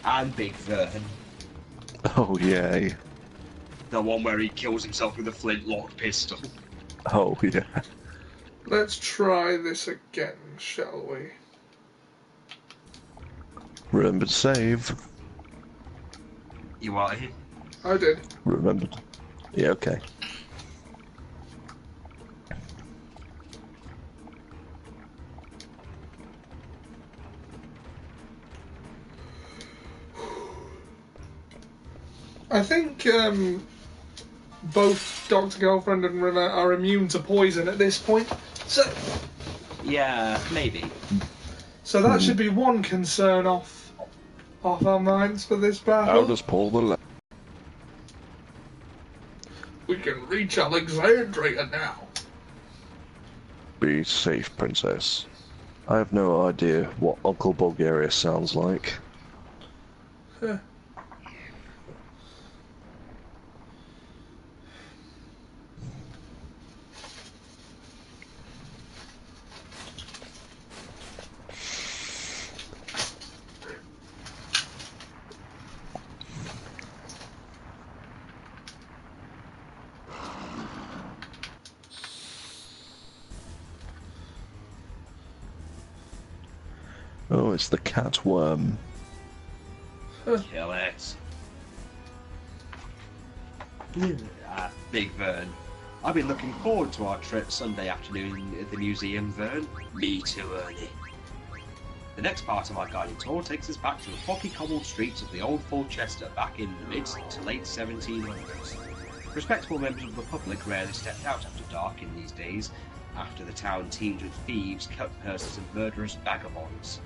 And Big Vern. Oh, yay. The one where he kills himself with a flintlock pistol. Oh, yeah. Let's try this again, shall we? Remember to save. You are here? I did. Remember. Yeah, okay. I think both Dr. Girlfriend and Rimmer are immune to poison at this point. Yeah, maybe. So that should be one concern off our minds for this battle. How does Paul the left? We can reach Alexandria now. Be safe, Princess. I have no idea what Uncle Bulgaria sounds like. Huh. Oh, it's the cat worm. Kill it. Big Vern. I've been looking forward to our trip Sunday afternoon at the museum, Vern. Me too, Ernie. The next part of our guided tour takes us back to the foggy cobbled streets of the old Fulchester back in the mid to late 1700s. Respectable members of the public rarely stepped out after dark in these days, after the town teemed with thieves, cutpurses and murderous vagabonds.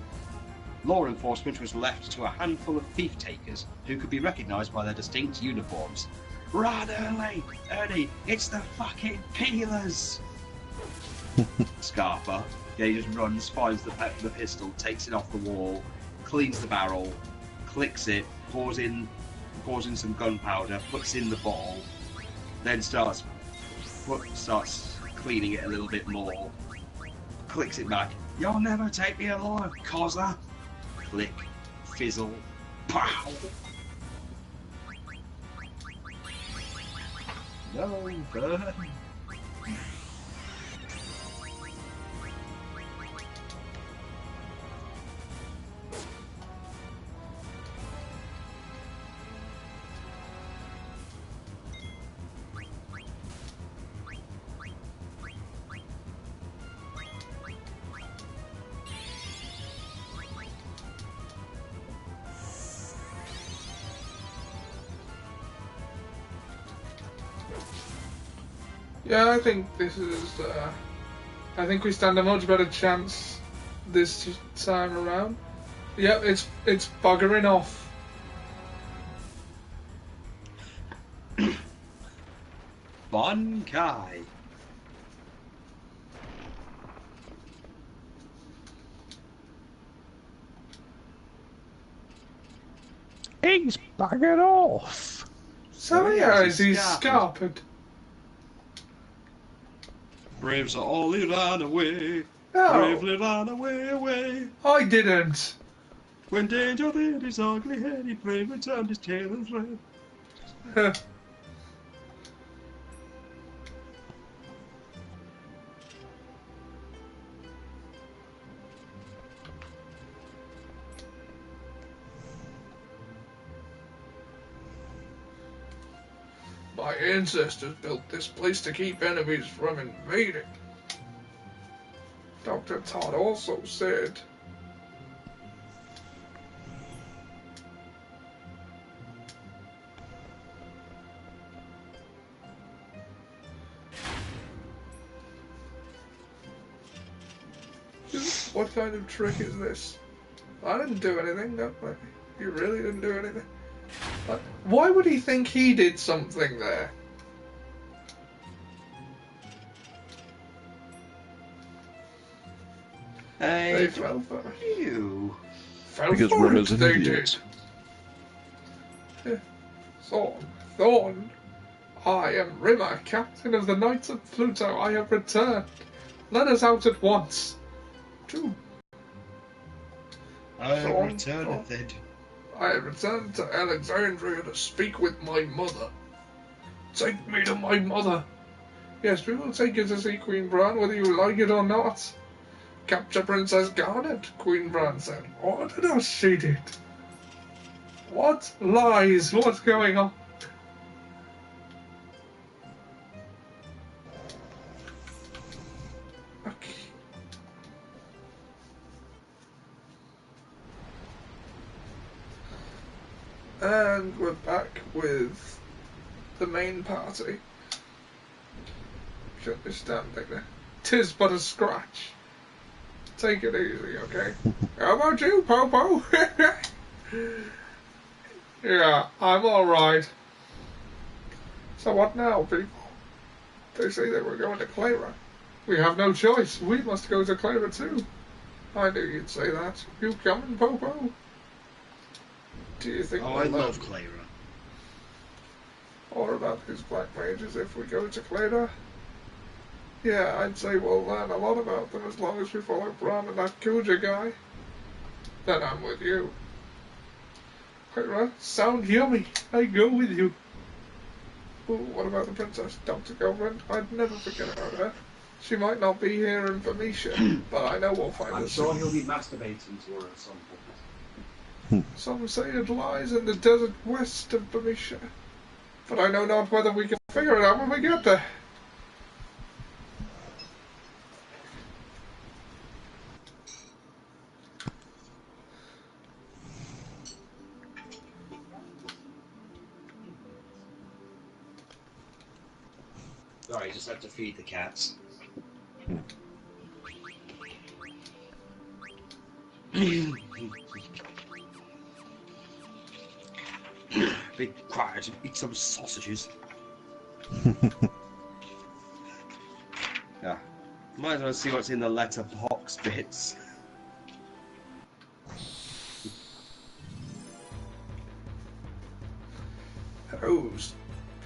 Law enforcement was left to a handful of thief-takers, who could be recognised by their distinct uniforms. Run, Ernie, it's the fucking peelers! Scarpa. Yeah, he just runs, finds the pistol, takes it off the wall, cleans the barrel, clicks it, pours in some gunpowder, puts in the bottle, then starts cleaning it a little bit more, clicks it back. You'll never take me alive, cozzer! Click, fizzle, pow! No, Vern. Yeah, I think this is. I think we stand a much better chance this time around. Yep, it's buggering off. Bon Kai. He's buggered off. So yeah, he's scarpered. Braves are all he ran away. No. Bravely ran away. I didn't. When danger reared his ugly head, he bravely turned his tail and fled. My ancestors built this place to keep enemies from invading. Dr. Todd also said. What kind of trick is this? I didn't do anything, no. You really didn't do anything. Why would he think he did something there? They fell for you. Fell Because for Rimmer's it, an they idiot. did. Thorn. I am Rimmer, captain of the Knights of Pluto. I have returned. Let us out at once. I Thorn. returneth it. I have returned to Alexandria to speak with my mother. Take me to my mother. Yes, we will take you to see Queen Bran, whether you like it or not. Capture Princess Garnet, Queen Bran said. What else she did? What lies? What's going on? Okay. And we're back with the main party. you understand, Digger? 'Tis but a scratch. Take it easy, okay? How about you, Popo? Yeah, I'm alright. So what now, people? They say that we're going to Clara. We have no choice. We must go to Clara too. I knew you'd say that. You coming, Popo? Do you think Oh, we'll I learn love Clara. more about these black mages if we go to Clara? Yeah, I'd say we'll learn a lot about them as long as we follow Bran and that Kuja guy. Then I'm with you. Clara, sound yummy. I go with you. Ooh, what about the princess, Dr. Goldbrand? I'd never forget about her. She might not be here in Venetia, but I know we'll find her I'm sure soon. he'll be masturbating to her at some point. Some say it lies in the desert west of Venetia, but I know not whether we can figure it out when we get there. Sorry, just had to feed the cats. Be quiet and eat some sausages. Yeah. Might as well see what's in the letterbox bits. Rose,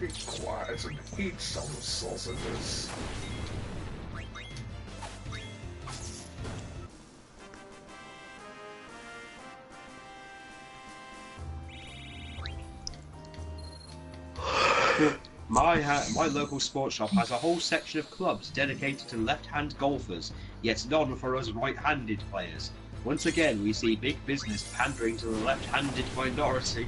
be quiet and eat some sausages. My local sports shop has a whole section of clubs dedicated to left-hand golfers, yet none for us right-handed players. Once again, we see big business pandering to the left-handed minority.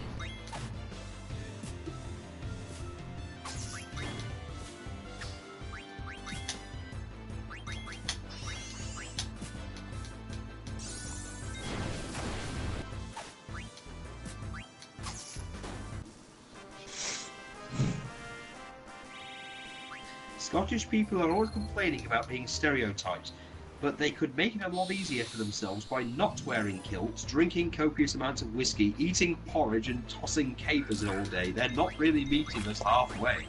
Scottish people are always complaining about being stereotyped, but they could make it a lot easier for themselves by not wearing kilts, drinking copious amounts of whiskey, eating porridge and tossing capers all day. They're not really meeting us halfway.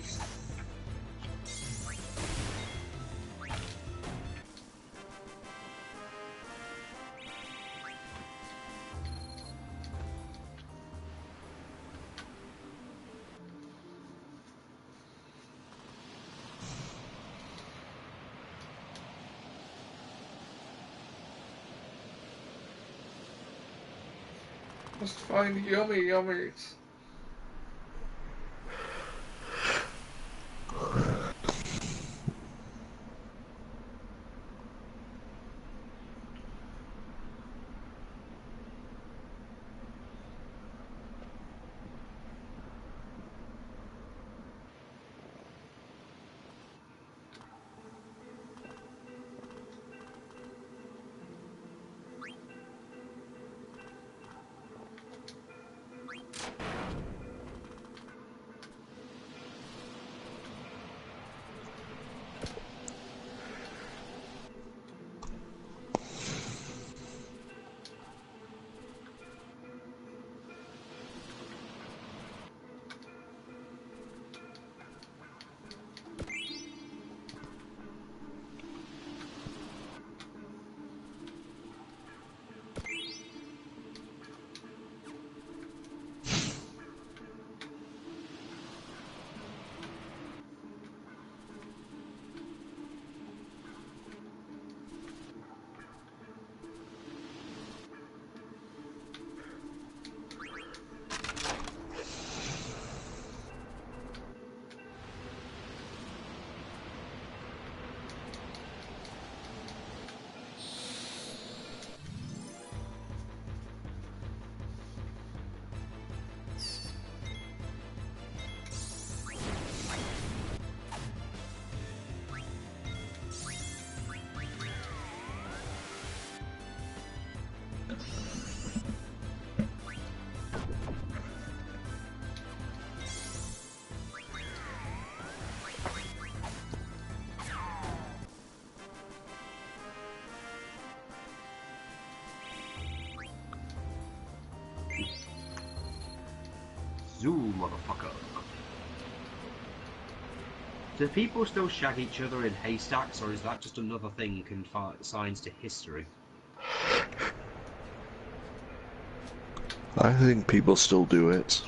Must find yummy yummies. Zoo, motherfucker. Do people still shag each other in haystacks, or is that just another thing consigned to history? I think people still do it.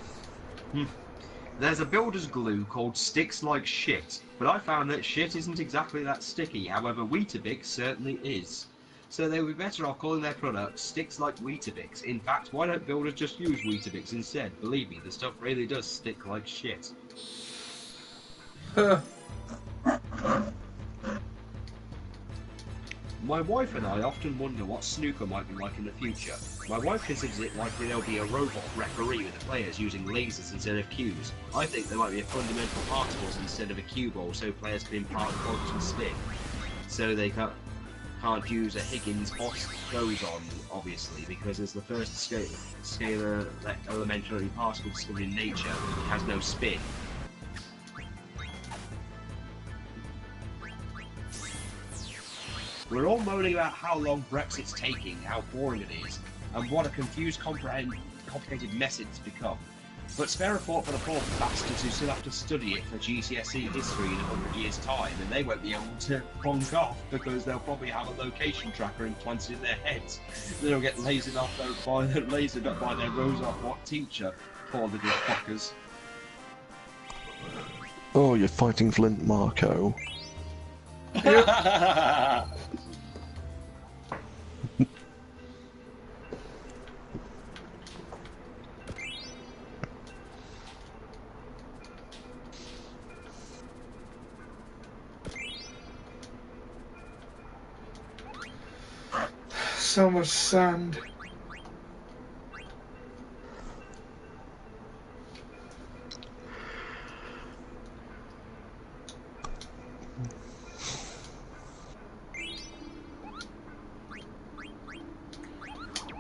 There's a builder's glue called Sticks Like Shit, but I found that shit isn't exactly that sticky, however Weetabix certainly is. So they would be better off calling their product Sticks Like Weetabix. In fact, why don't builders just use Weetabix instead? Believe me, the stuff really does stick like shit. Huh. My wife and I often wonder what snooker might be like in the future. My wife considers it likely there'll be a robot referee with the players using lasers instead of cues. I think there might be a fundamental particles instead of a cue ball so players can impart quantum spin. So they can't use a Higgins boson, obviously, because as the first scalar elementary particle discovered in nature, it has no spin. We're all moaning about how long Brexit's taking, how boring it is, and what a confused, complicated mess it's become. But spare a thought for the poor bastards who still have to study it for GCSE history in 100 years' time, and they won't be able to bonk off because they'll probably have a location tracker implanted in their heads. They'll get lasered up by their Rose-Up What teacher, poor little fuckers. Oh, you're fighting Flint Marco. So much sand.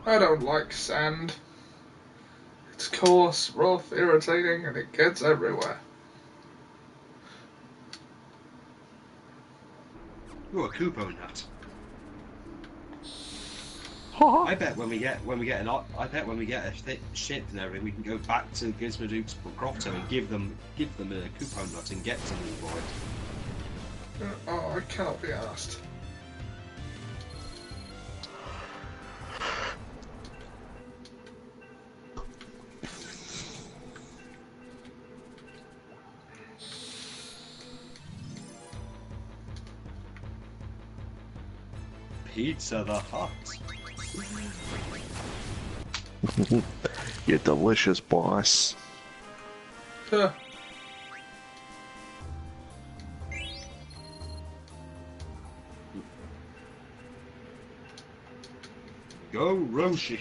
I don't like sand. It's coarse, rough, irritating, and it gets everywhere. You're a Kupo nut. I bet when we get a ship and everything, we can go back to Gizmoduke's grotto and give them a Kupo nut and get something for it. Oh, I cannot be asked. Pizza the Hut. You're delicious, boss. Huh. Go Roshi.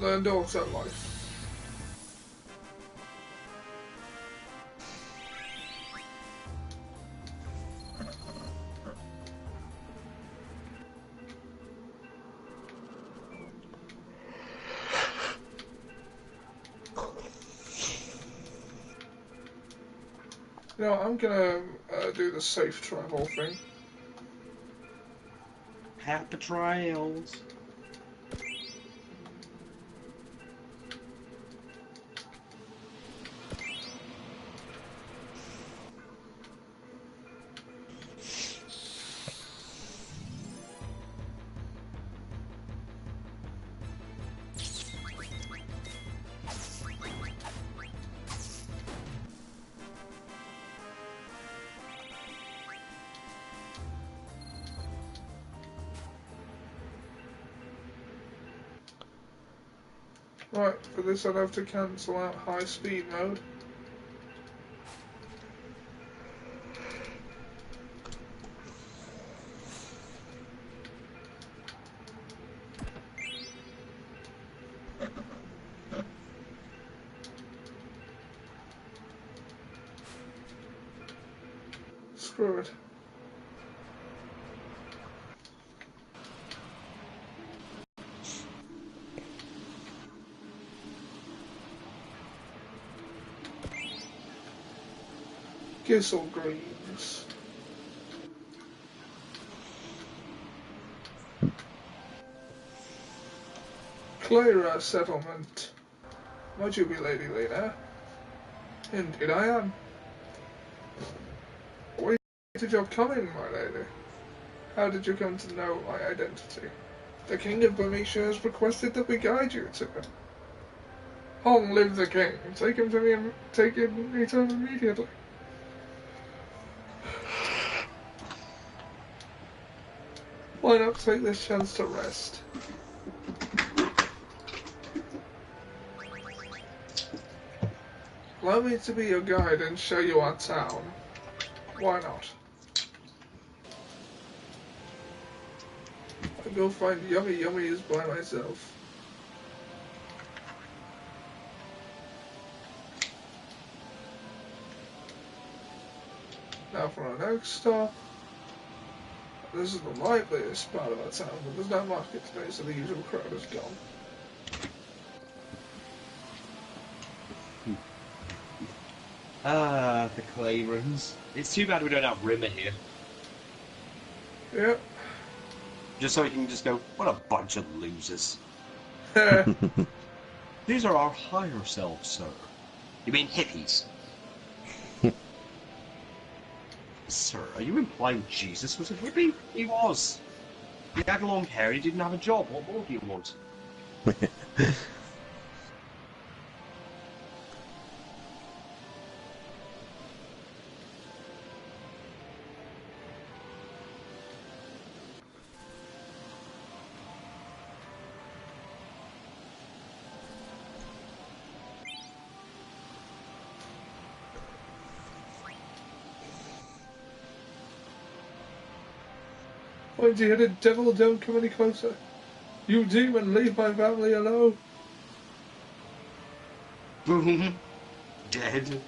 Learn dogs at life. You know, I'm gonna do the safe travel thing. Happy trails. Right, for this I'd have to cancel out high speed mode. screw it. Gissel Greens. Clara settlement. Might you be Lady Lena? Indeed I am. Where did you come in, my lady? How did you come to know my identity? The King of Bermesia has requested that we guide you to him. Long live the King. Take him to me and take him to him immediately. Why not take this chance to rest? Allow me to be your guide and show you our town. Why not? I'll go find Yummy Yummies by myself. Now for our next stop. This is the liveliest part of our town, but there's no market today, so the usual crowd is gone. Ah, the Claymans. It's too bad we don't have Rimmer here. Yep. Just so he can just go, what a bunch of losers. These are our higher selves, sir. You mean hippies? Sir, are you implying Jesus was a hippie? He was. He had long hair, he didn't have a job. What more do you want? Pointy-headed devil, don't come any closer. You demon, leave my family alone. Boom. Dead.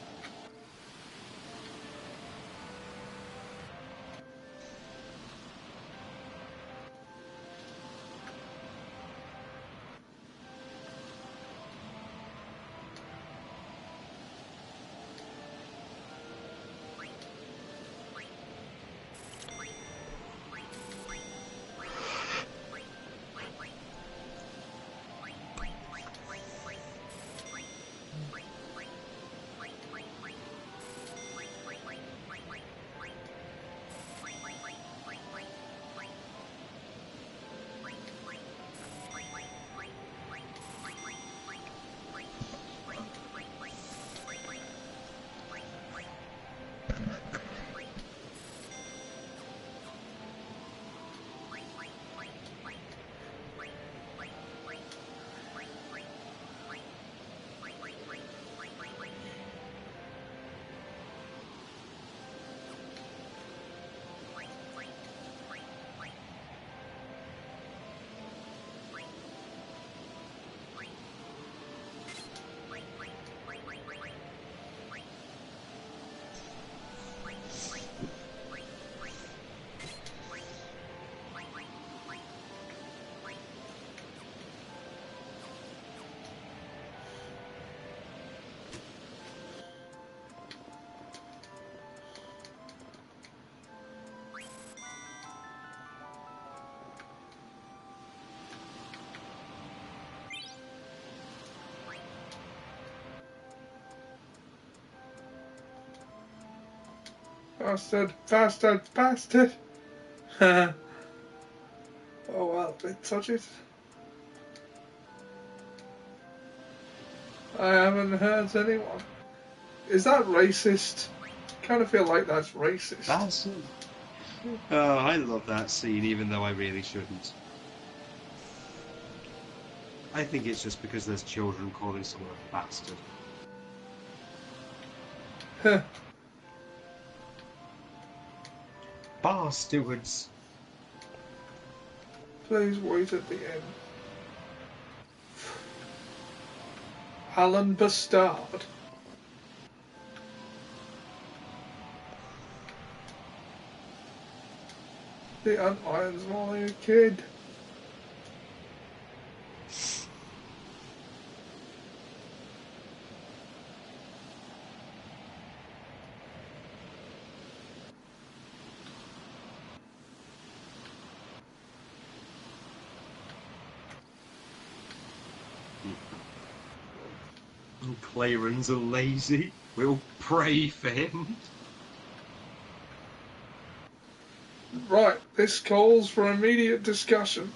Bastard, bastard, bastard. Oh well, they touch it. I haven't hurt anyone. Is that racist? Kind of feel like that's racist. That's... Oh, I love that scene, even though I really shouldn't. I think it's just because there's children calling someone a bastard. Huh. Bar stewards. Please wait at the end. Alan Bastard. The Antlions only a kid. Clarence are lazy. We'll pray for him. Right, this calls for immediate discussion.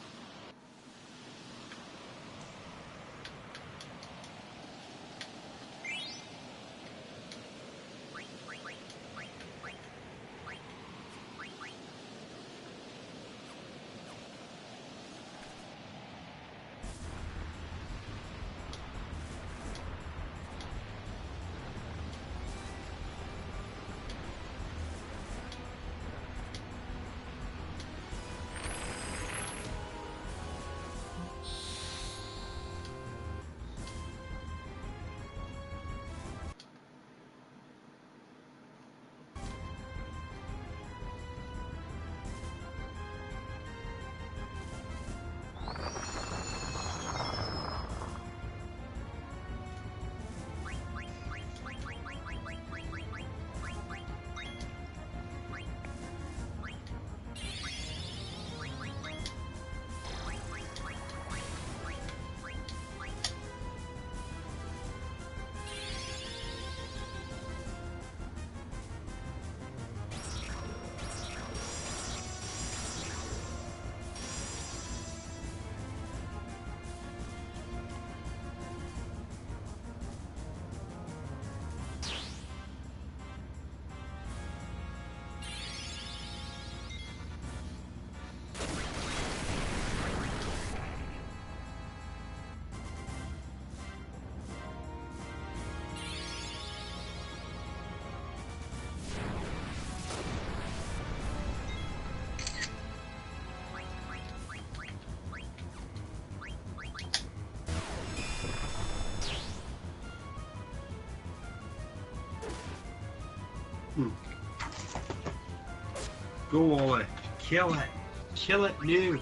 Go on, kill it. Kill it new.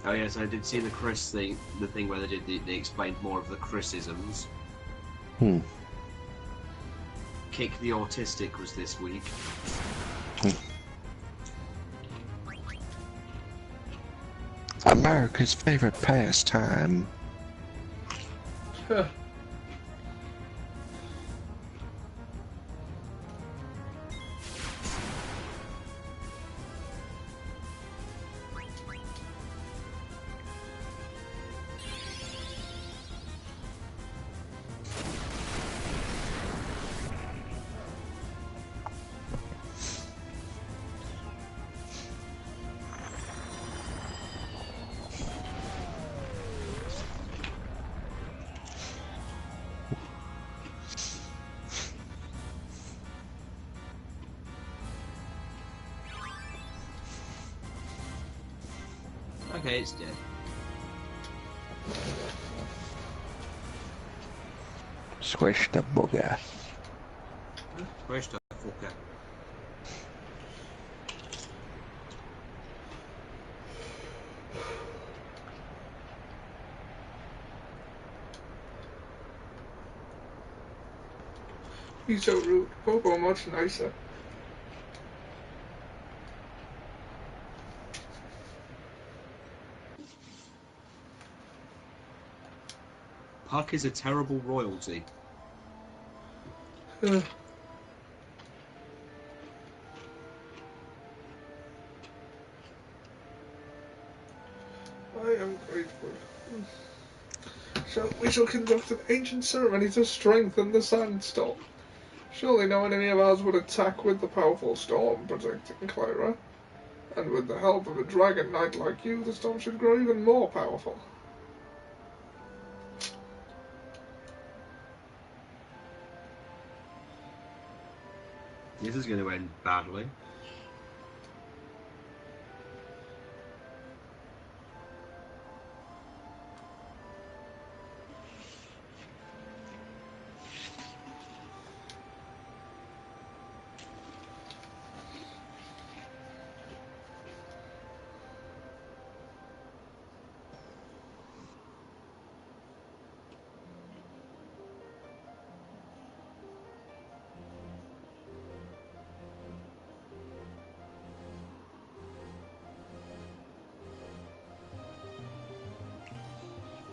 Oh yes, I did see the Chris thing, the thing where they explained more of the Chrisisms. Kick the Autistic was this week. America's favorite pastime. Okay, it's dead. Squish the booger. Where's the fucker? He's so rude. Bobo much nicer. Puck is a terrible royalty. I am grateful. We shall conduct an ancient ceremony to strengthen the sandstorm. Surely no enemy of ours would attack with the powerful storm protecting Clara. And with the help of a dragon knight like you, the storm should grow even more powerful. This is going to end badly.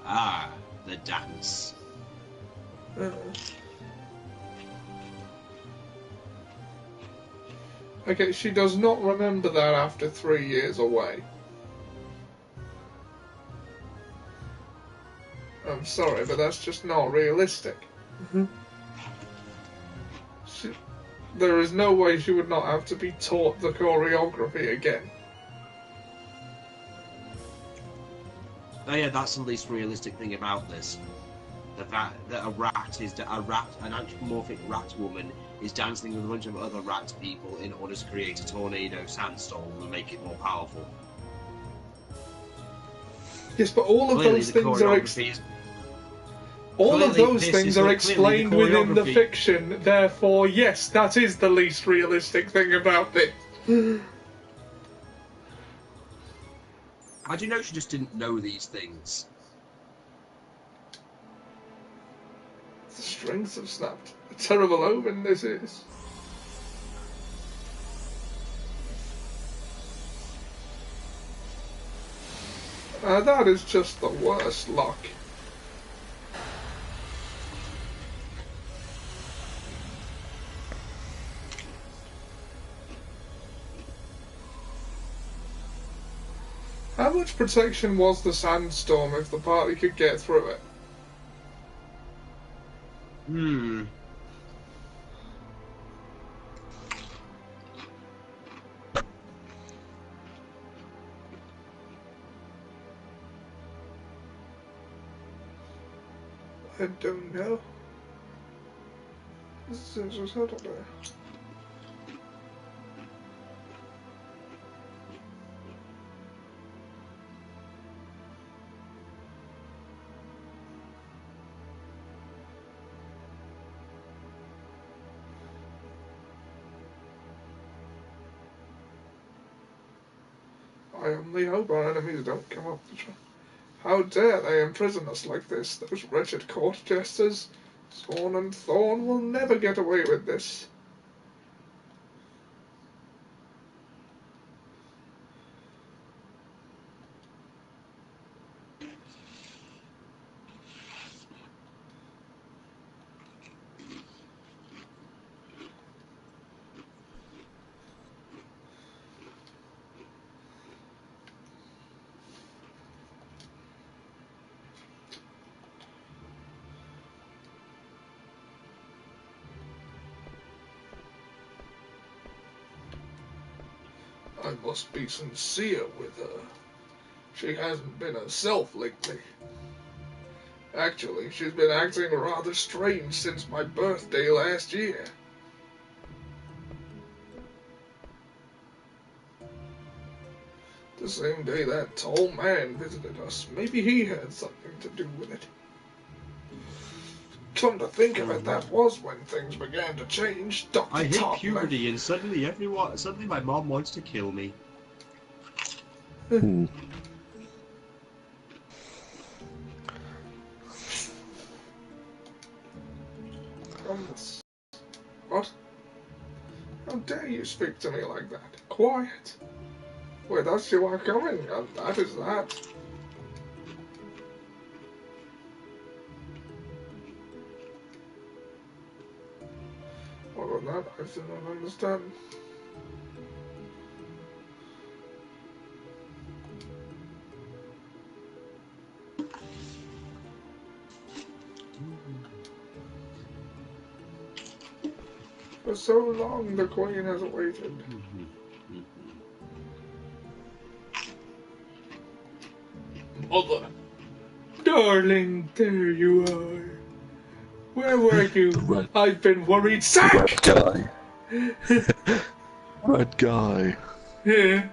Ah, the dance. Okay, she does not remember that after 3 years away. I'm sorry, but that's just not realistic. There is no way she would not have to be taught the choreography again. Oh yeah, that's the least realistic thing about this. The fact that an anthropomorphic rat woman is dancing with a bunch of other rat people in order to create a tornado sandstorm and make it more powerful. Yes, but all of Clearly, those the things are choreography is all of Clearly, those this things is are clearly the explained within the choreography. fiction. Therefore, yes, that is the least realistic thing about it. How do you know she just didn't know these things? The strings have snapped. A terrible omen this is. That is just the worst luck. How much protection was the sandstorm if the party could get through it? I don't know. This is just settled there. I only hope our enemies don't come up the track. How dare they imprison us like this? Those wretched court jesters. Sworn and Thorn will never get away with this. I must be sincere with her. She hasn't been herself lately. Actually, she's been acting rather strange since my birthday last year. The same day that tall man visited us. Maybe he had something to do with it. Come to think of it, that was when things began to change. Dr. I hit Top puberty and suddenly my mom wants to kill me. What? How dare you speak to me like that? Quiet. With us you are coming, and that is that. Other than that, I still don't understand. For so long the Queen has waited. Mother. Darling, there you are. Where were you? Red I've been worried sick! guy. Red guy. Here.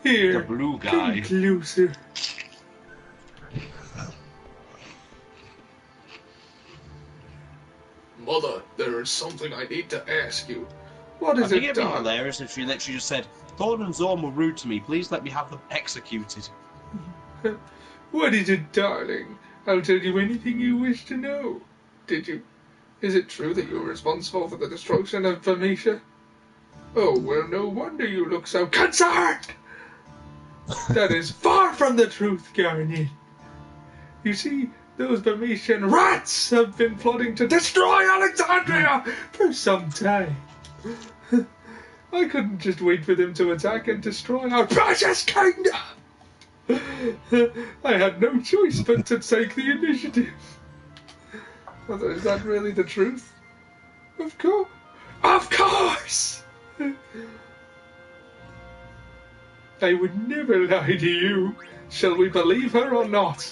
The Here. blue guy. Come closer. Mother, there is something I need to ask you. What I is think it, it'd be darling? hilarious if she literally just said, Thorn and Zorn were rude to me, please let me have them executed. What is it, darling? I'll tell you anything you wish to know. Did you? Is it true that you were responsible for the destruction of Vermetia? Oh, well, no wonder you look so concerned! That is far from the truth, Garnet. You see, those Vermetian rats have been plotting to destroy Alexandria for some time. I couldn't just wait for them to attack and destroy our precious kingdom. I had no choice but to take the initiative. Mother, is that really the truth? Of course. Of course! I would never lie to you. Shall we believe her or not?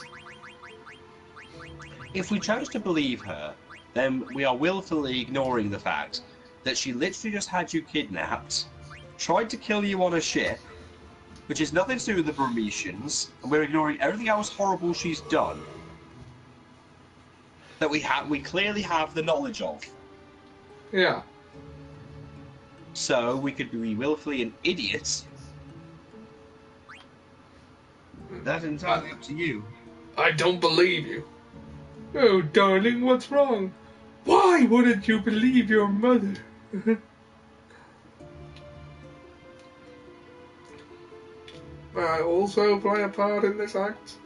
If we chose to believe her, then we are willfully ignoring the fact that she literally just had you kidnapped, tried to kill you on a ship, which has nothing to do with the Burmesians, and we're ignoring everything else horrible she's done that we clearly have the knowledge of. Yeah. So we could be willfully an idiot. That's entirely up to you. I don't believe you. Oh, darling, what's wrong? Why wouldn't you believe your mother? May I also play a part in this act?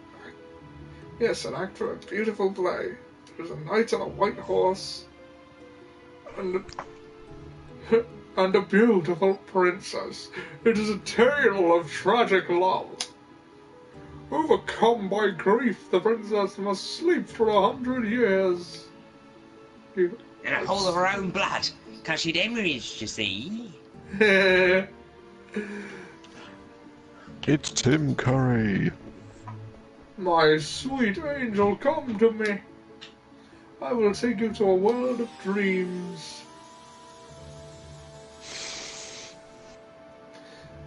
Yes, an act for a beautiful play. There's a knight on a white horse, and and a beautiful princess. It is a tale of tragic love. Overcome by grief, the princess must sleep for 100 years. In a hole of her own blood, 'cause she'd hemorrhaged, you see. It's Tim Curry. My sweet angel, come to me. I will take you to a world of dreams.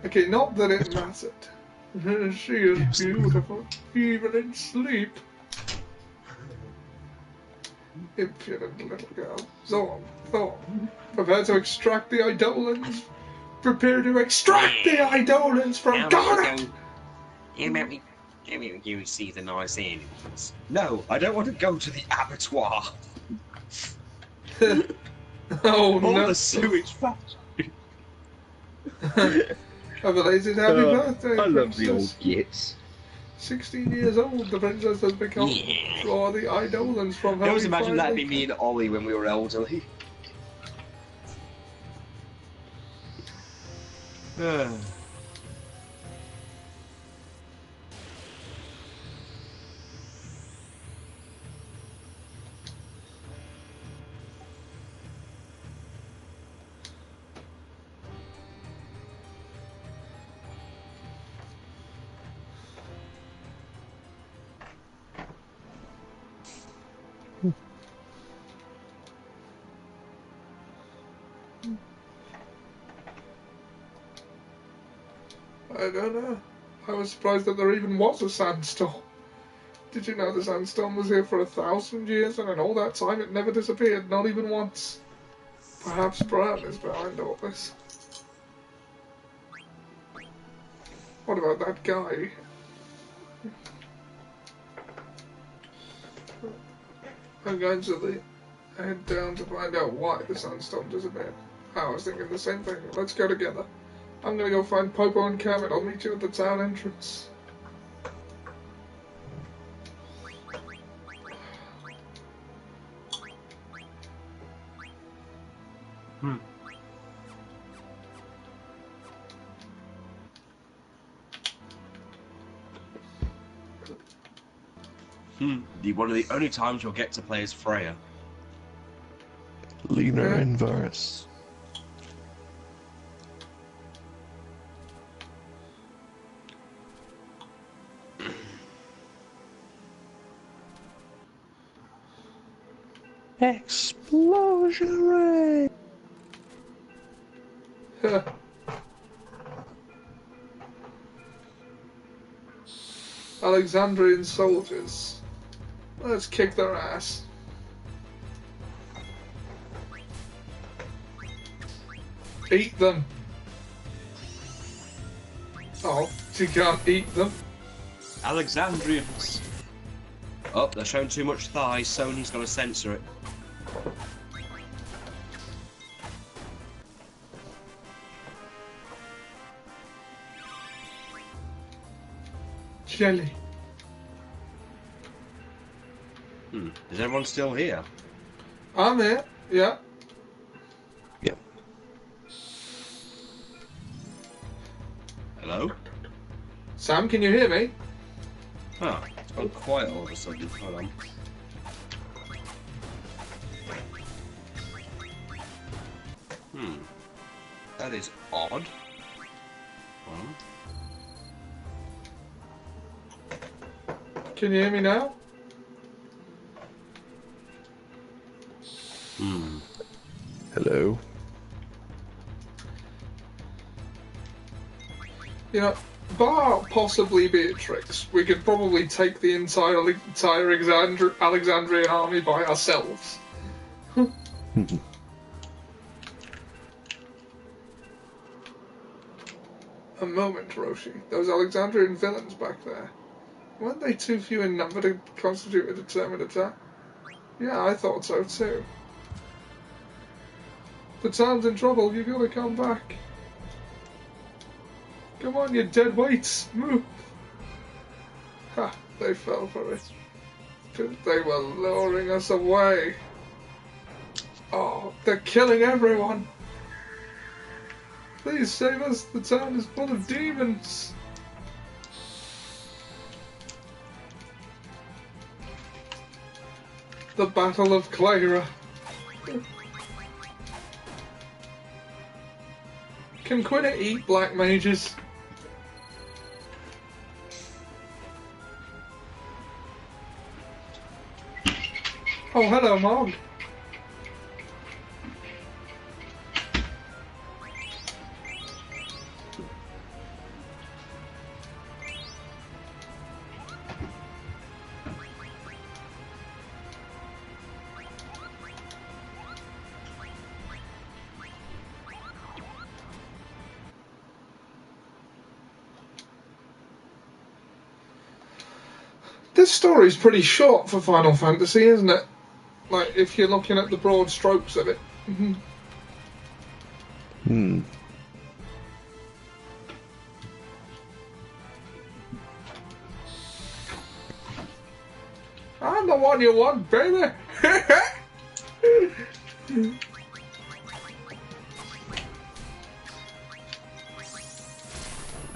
Okay, not that it mattered. She is beautiful, even in sleep. Impudent little girl. Zorn, prepare to extract the Eidolons. Prepare to extract the Eidolons from Ghana! You make me you see the nice animals. No, I don't want to go to the abattoir. Oh Or no. the sewage factory. A belated happy birthday, I love the princess. old gits. 16 years old, the princess has become Yeah. for the Eidolons from her. I always imagine that'd be me and Ollie when we were elderly. I don't know. I was surprised that there even was a sandstorm. Did you know the sandstorm was here for 1,000 years, and in all that time it never disappeared, not even once? Perhaps Bran is behind all this. What about that guy? I'm going to head down to find out why the sandstorm disappeared. I was thinking the same thing. Let's go together. I'm gonna go find Popo and Kermit. I'll meet you at the town entrance. One of the only times you'll get to play as Freya. Lena Yeah. Inverse. Explosion ray! Alexandrian soldiers. Let's kick their ass. Eat them. Oh, you can't eat them. Alexandrians. Oh, they're showing too much thigh. Sony's got to censor it. Jelly. Is everyone still here? I'm here. Yeah. Yep. Hello? Sam, can you hear me? Oh, it's gone quiet all of a sudden. Hold on. That is odd. Can you hear me now? Hello? You know, bar possibly Beatrix, we could probably take the entire Alexandrian army by ourselves. A moment, Roshi. Those Alexandrian villains back there. Weren't they too few in number to constitute a determined attack? Yeah, I thought so too. The town's in trouble, you gotta come back. Come on, you dead weights, move! Ha, they fell for it. They were luring us away. Oh, they're killing everyone! Please save us, the town is full of demons! The Battle of Clara. Can Quina eat black mages? Oh, hello, Mog. This story's pretty short for Final Fantasy, isn't it? Like, if you're looking at the broad strokes of it. Hmm. I'm the one you want, baby!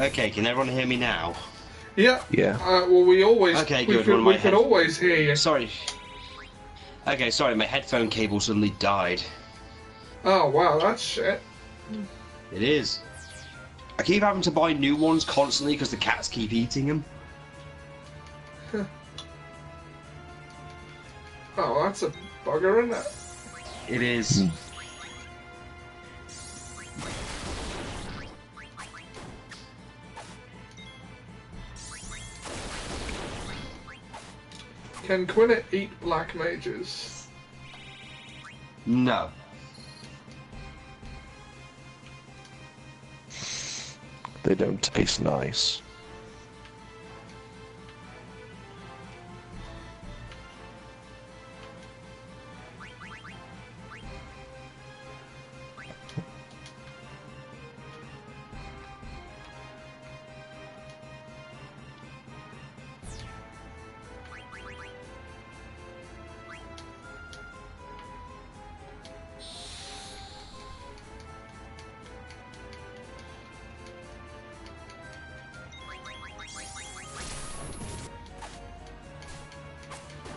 Okay, can everyone hear me now? Yeah. Yeah. Well, we always. Okay, we good. Could, we could always hear you. Sorry. Okay, sorry, my headphone cable suddenly died. Oh wow, that's shit. It is. I keep having to buy new ones constantly because the cats keep eating them. Oh, that's a bugger, isn't it? It is. Can Quina eat black mages? No. They don't taste nice.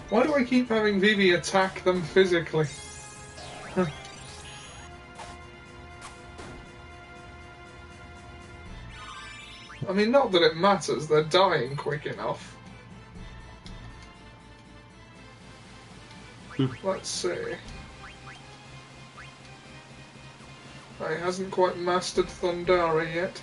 Why do I keep having Vivi attack them physically? I mean, not that it matters, they're dying quick enough. Let's see. He hasn't quite mastered Thundara yet.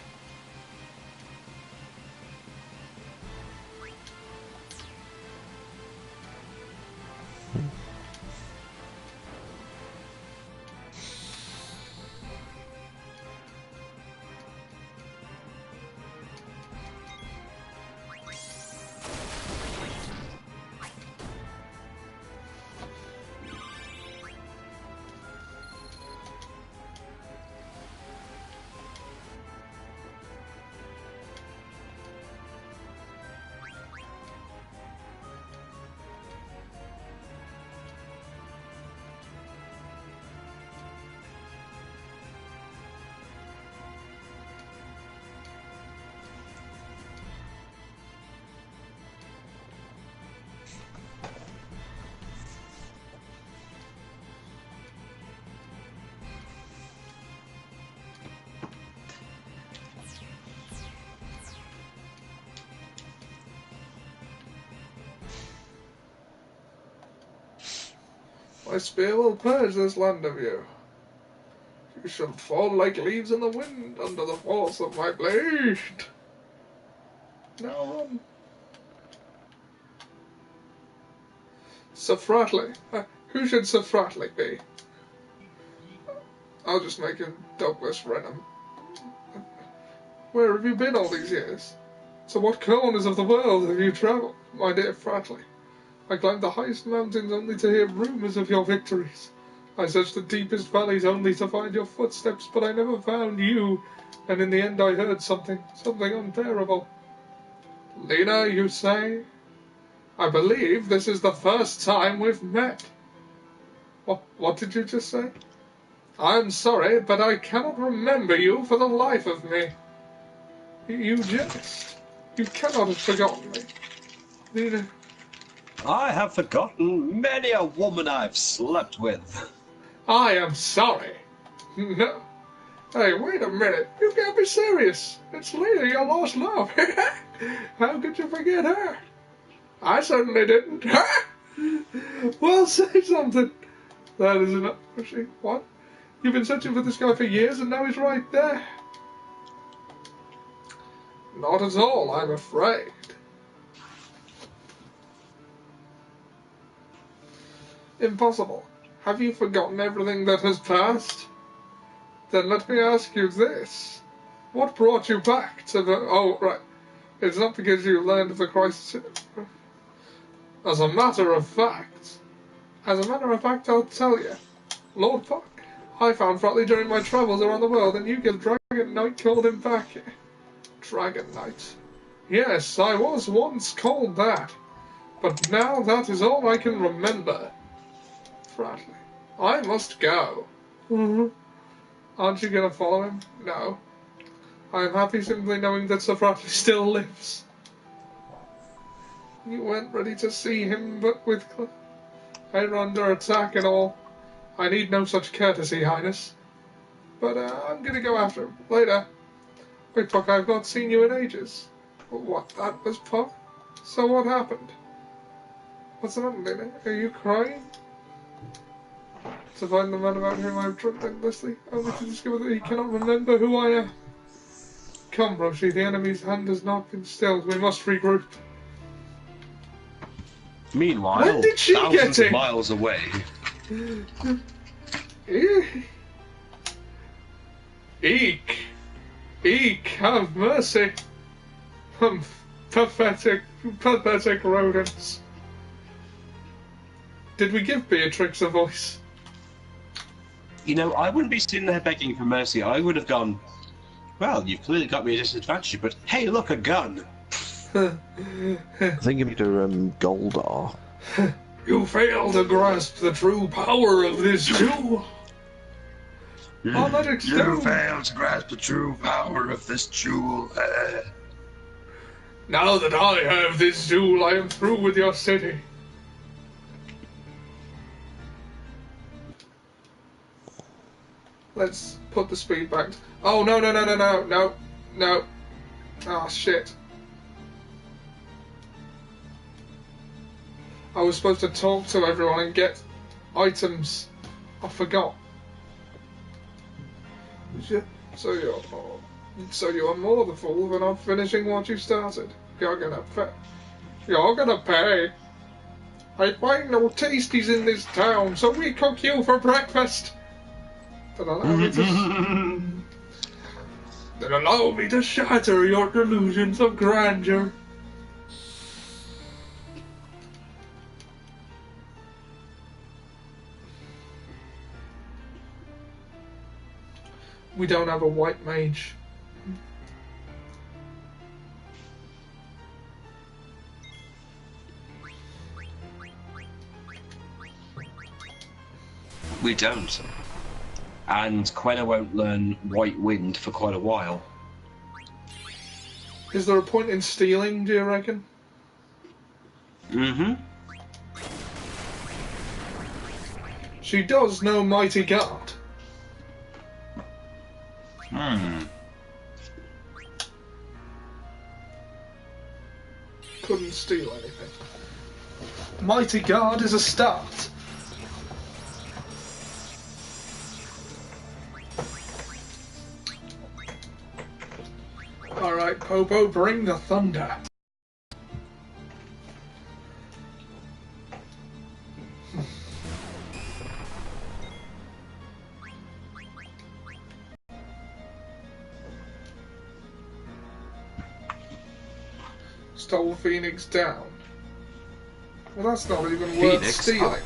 My spear will purge this land of you. You shall fall like leaves in the wind under the force of my blade. Now run. Safratli. Who should Safratli be? I'll just make him Douglas Renham. Where have you been all these years? To what corners of the world have you travelled, my dear Fratli? I climbed the highest mountains only to hear rumours of your victories. I searched the deepest valleys only to find your footsteps, but I never found you, and in the end I heard something unbearable. Lena, you say? I believe this is the first time we've met. What did you just say? I'm sorry, but I cannot remember you for the life of me. You jest. You cannot have forgotten me. Lena... I have forgotten many a woman I've slept with. I am sorry. No. Hey, wait a minute. You can't be serious. It's Lena, your lost love. How could you forget her? I certainly didn't. Well, say something. That is enough. What? You've been searching for this guy for years and now he's right there. Not at all, I'm afraid. Impossible. Have you forgotten everything that has passed? Then let me ask you this. What brought you back to the... Oh, right. It's not because you learned of the crisis... As a matter of fact, I'll tell you. Lord Puck, I found Fratli during my travels around the world, and you get Dragon Knight called him back. Dragon Knight. Yes, I was once called that. But now that is all I can remember. Fratli, I must go. Aren't you going to follow him? No. I am happy simply knowing that Sir Fratli still lives. You weren't ready to see him, but with Claire under attack and all. I need no such courtesy, Highness. But I'm going to go after him. Later. Wait, Puck, I've not seen you in ages. What, that was Puck? So what happened? What's the matter, Lena? Are you crying? To find the man about whom I have dreamt endlessly, only to discover that he cannot remember who I am. Come, Roshi, the enemy's hand has not been stilled. We must regroup. Meanwhile, when did she thousands get of miles away. Eek! Eek! Have mercy! Pathetic rodents. Did we give Beatrix a voice? You know, I wouldn't be sitting there begging for mercy. I would have gone, well, you've clearly got me a disadvantage, but hey, look, a gun! I think you need to, Goldar. You fail to grasp the true power of this jewel. On that extent, You fail to grasp the true power of this jewel. now that I have this jewel, I am through with your city. Let's put the speed back. Oh, no. Ah, shit. I was supposed to talk to everyone and get items. I forgot. So you're more the fool for not finishing what you started. You're gonna pay. You're gonna pay. I find no tasties in this town, so we cook you for breakfast. Then allow me to shatter your delusions of grandeur. We don't have a white mage. We don't. And Quena won't learn White Wind for quite a while. Is there a point in stealing, do you reckon? Mm-hmm. She does know Mighty Guard. Couldn't steal anything. Mighty Guard is a start. Alright, Popo, bring the thunder. Stole Phoenix down. Well, that's not even worth stealing.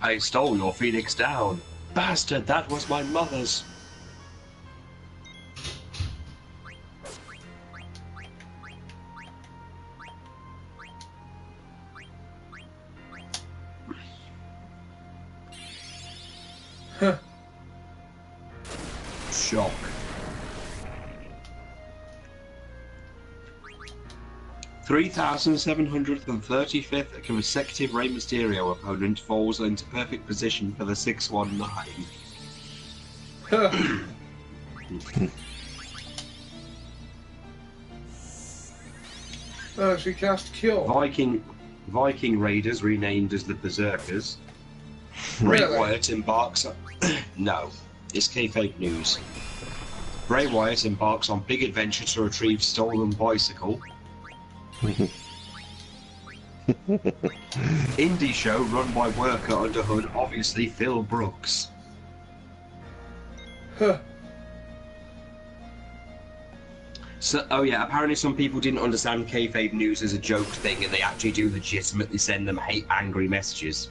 I stole your Phoenix down. Bastard, that was my mother's. Huh. Shock. $3,735th consecutive Rey Mysterio opponent falls into perfect position for the 619. She cast Cure. Viking Raiders renamed as the Berserkers. Bray Really? Wyatt embarks on... No, it's kayfabe news. Bray Wyatt embarks on big adventure to retrieve stolen bicycle. Indie show run by worker under hood, obviously Phil Brooks. Huh. So, oh yeah, apparently some people didn't understand kayfabe news as a joke thing, and they actually do legitimately send them angry messages.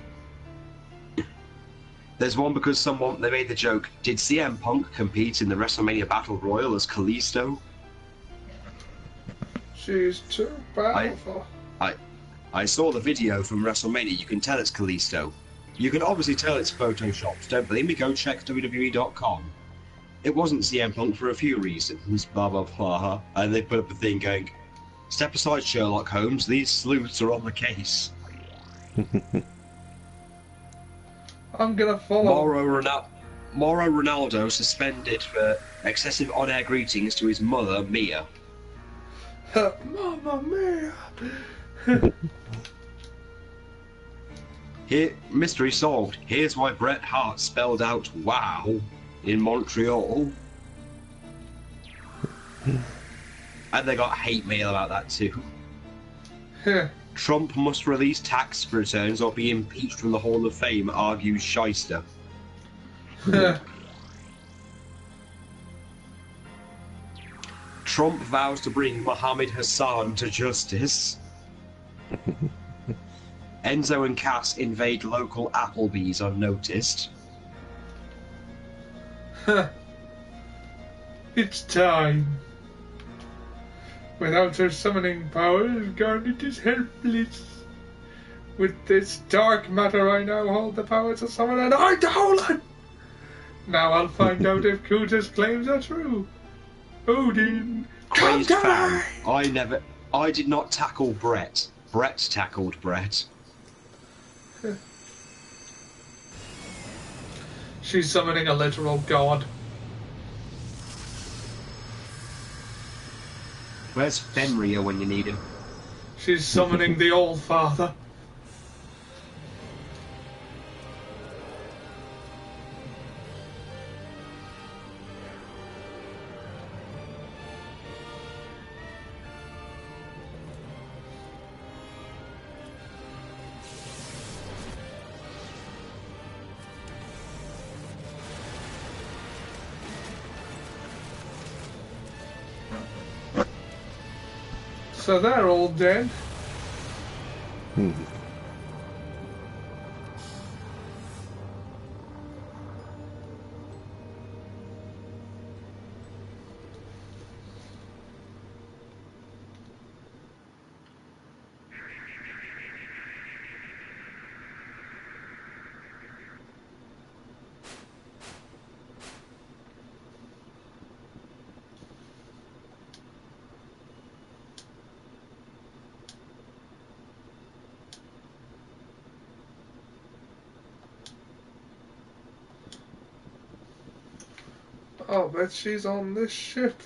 There's one because they made the joke, did CM Punk compete in the WrestleMania Battle Royal as Kalisto? She's too powerful. I saw the video from WrestleMania, you can tell it's Kalisto. You can obviously tell it's photoshopped, don't believe me, go check WWE.com. It wasn't CM Punk for a few reasons, blah blah blah, and they put up a thing going, step aside Sherlock Holmes, these sleuths are on the case. I'm gonna follow. Mauro Ronaldo suspended for excessive on-air greetings to his mother, Mia. Mamma mia! Here, mystery solved. Here's why Bret Hart spelled out "wow" in Montreal. And they got hate mail about that too. Trump must release tax returns or be impeached from the Hall of Fame, argues Shyster. Trump vows to bring Mohammed Hassan to justice. Enzo and Cass invade local Applebee's unnoticed. It's time. Without her summoning powers, Garnet is helpless. With this dark matter, I now hold the power to summon an Eidolon! Now I'll find out if Kuta's claims are true. Odin, come Crazed to fan. me! I did not tackle Brett. Brett tackled Brett. She's summoning a literal god. Where's Fenrir when you need him? She's summoning the All Father. So they're all dead. I'll bet she's on this ship.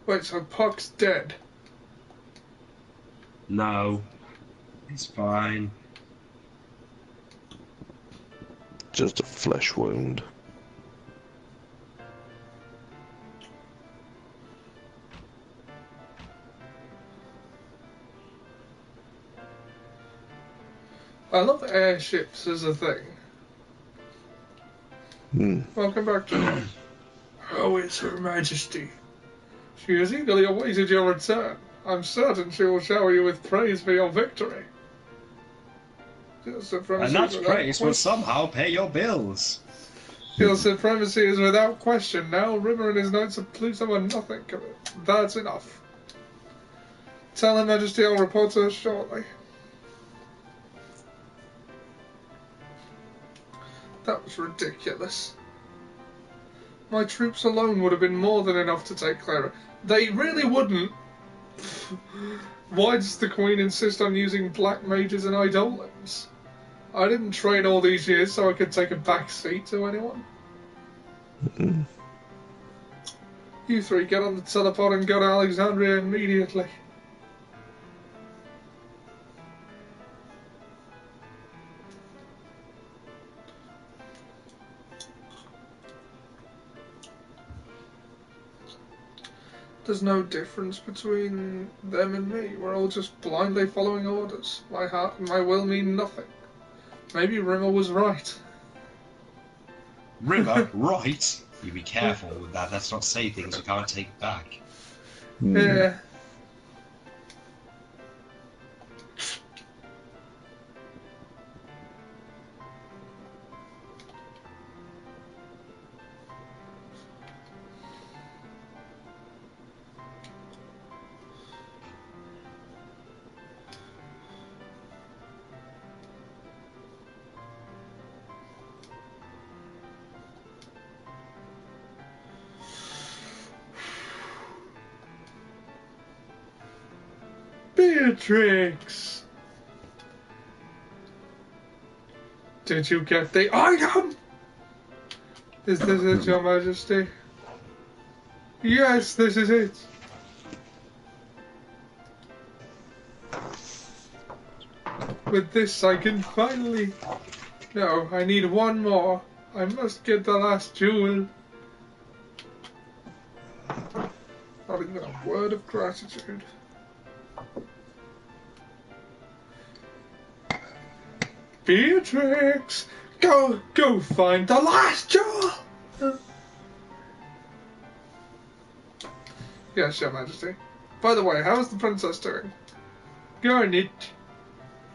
Wait, so Puck's dead? No. It's fine. Just a flesh wound. I love airships as a thing. Welcome back to How is Her Majesty? She has eagerly awaited your return. I'm certain she will shower you with praise for your victory. Your supremacy And that is without praise will somehow pay your bills. Your supremacy is without question. Now Rimmer and his Knights of Pluto are nothing. That's enough. Tell Her Majesty I'll report to her shortly. That was ridiculous. My troops alone would have been more than enough to take Clara. They really wouldn't. Why does the Queen insist on using black mages and eidolons? I didn't train all these years so I could take a back seat to anyone. You three get on the teleport and go to Alexandria immediately. There's no difference between them and me. We're all just blindly following orders. My heart and my will mean nothing. Maybe Rimmer was right. Rimmer, right? You be careful with that. Let's not say things you can't take back. Yeah. Beatrix! Did you get the item? Is this it, Your Majesty? Yes, this is it. With this I can finally... No, I need one more. I must get the last jewel. Not even a word of gratitude. Beatrix! Go find the last jewel! Yes, Your Majesty. By the way, how is the princess doing? Garnet,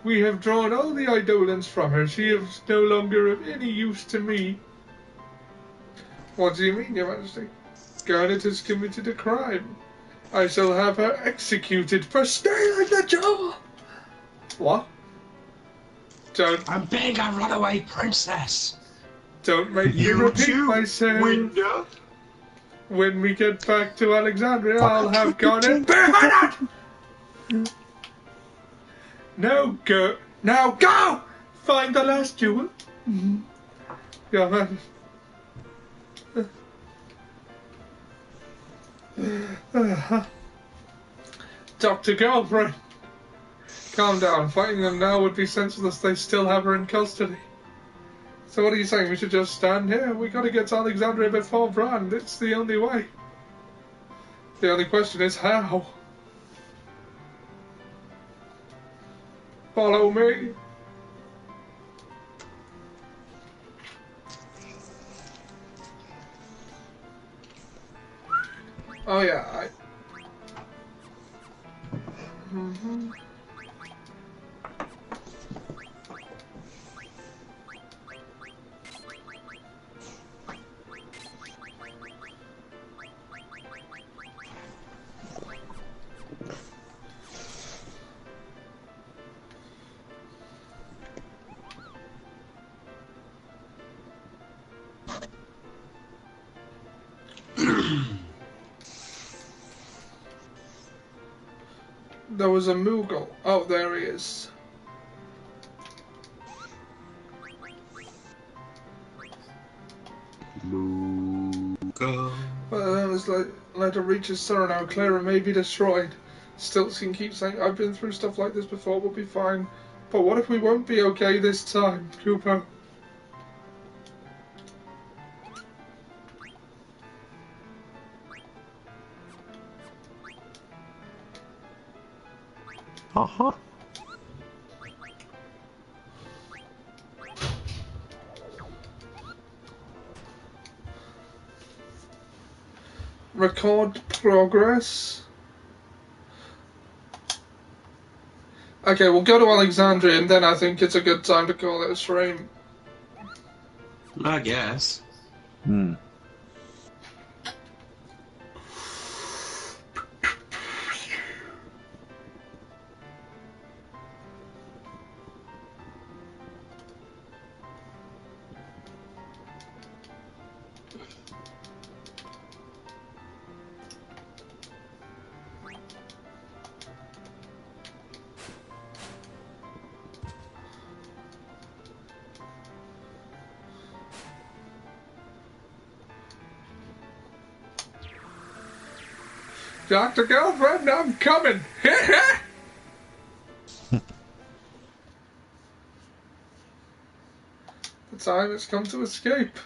we have drawn all the eidolons from her. She is no longer of any use to me. What do you mean, Your Majesty? Garnet has committed a crime. I shall have her executed for stealing the jewel! What? I'm being a runaway princess. Don't make me repeat myself. When we get back to Alexandria, I'll have Garnet beheaded! Now go! Now go! Find the last jewel. Go on. Dr. Galbraith, calm down. Fighting them now would be senseless. They still have her in custody. So what are you saying? We should just stand here? We gotta get to Alexandria before Brand. It's the only way. The only question is how. Follow me. Oh yeah, there was a Moogle. Oh, there he is. Moogle. Well, let's let her reach his Cyrano. Clara may be destroyed. Stiltskin keeps saying, I've been through stuff like this before, we'll be fine. But what if we won't be okay this time, Cooper? Uh-huh. Record progress. Okay, we'll go to Alexandria and then I think it's a good time to call it a stream. I guess. Hmm. Dr. Girlfriend, I'm coming! The time has come to escape.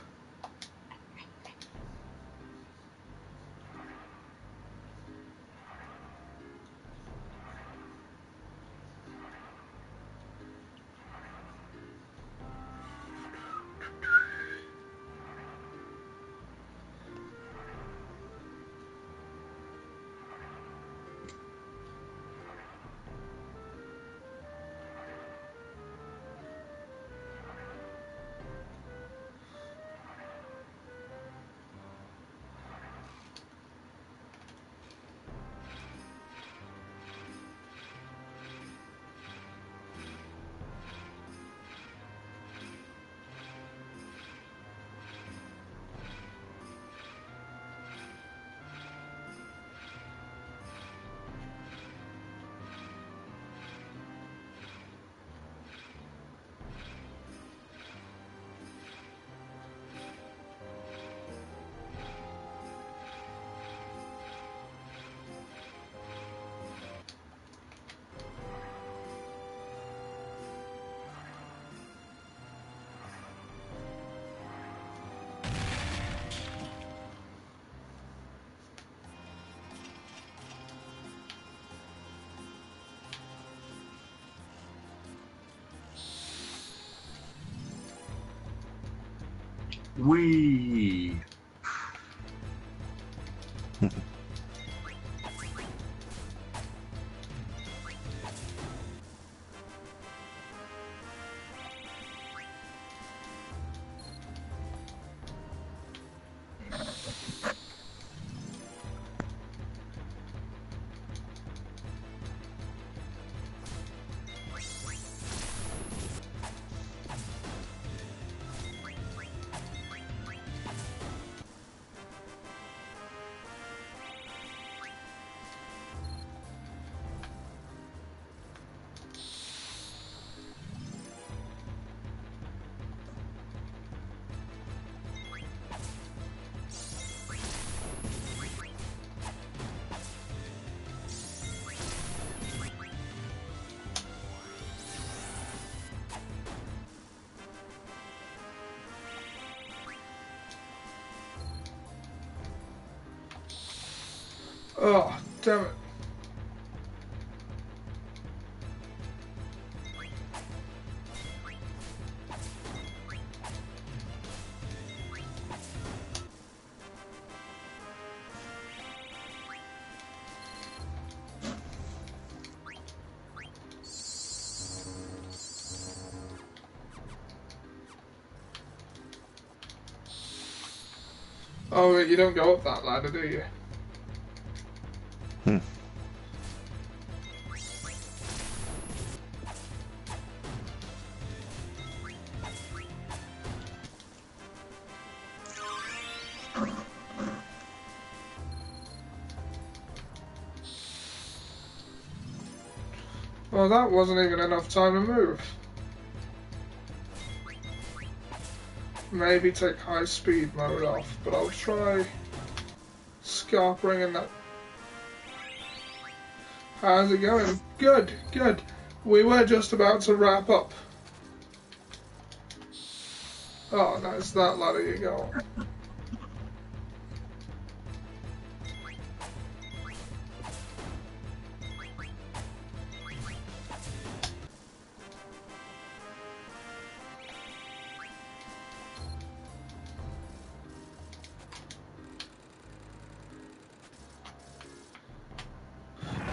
Wee. Oh, damn it. Oh, you don't go up that ladder, do you? Well, that wasn't even enough time to move. Maybe take high speed mode off, but I'll try scarpering in that. How's it going? Good, good. We were just about to wrap up. Oh, no, it's that ladder you go on.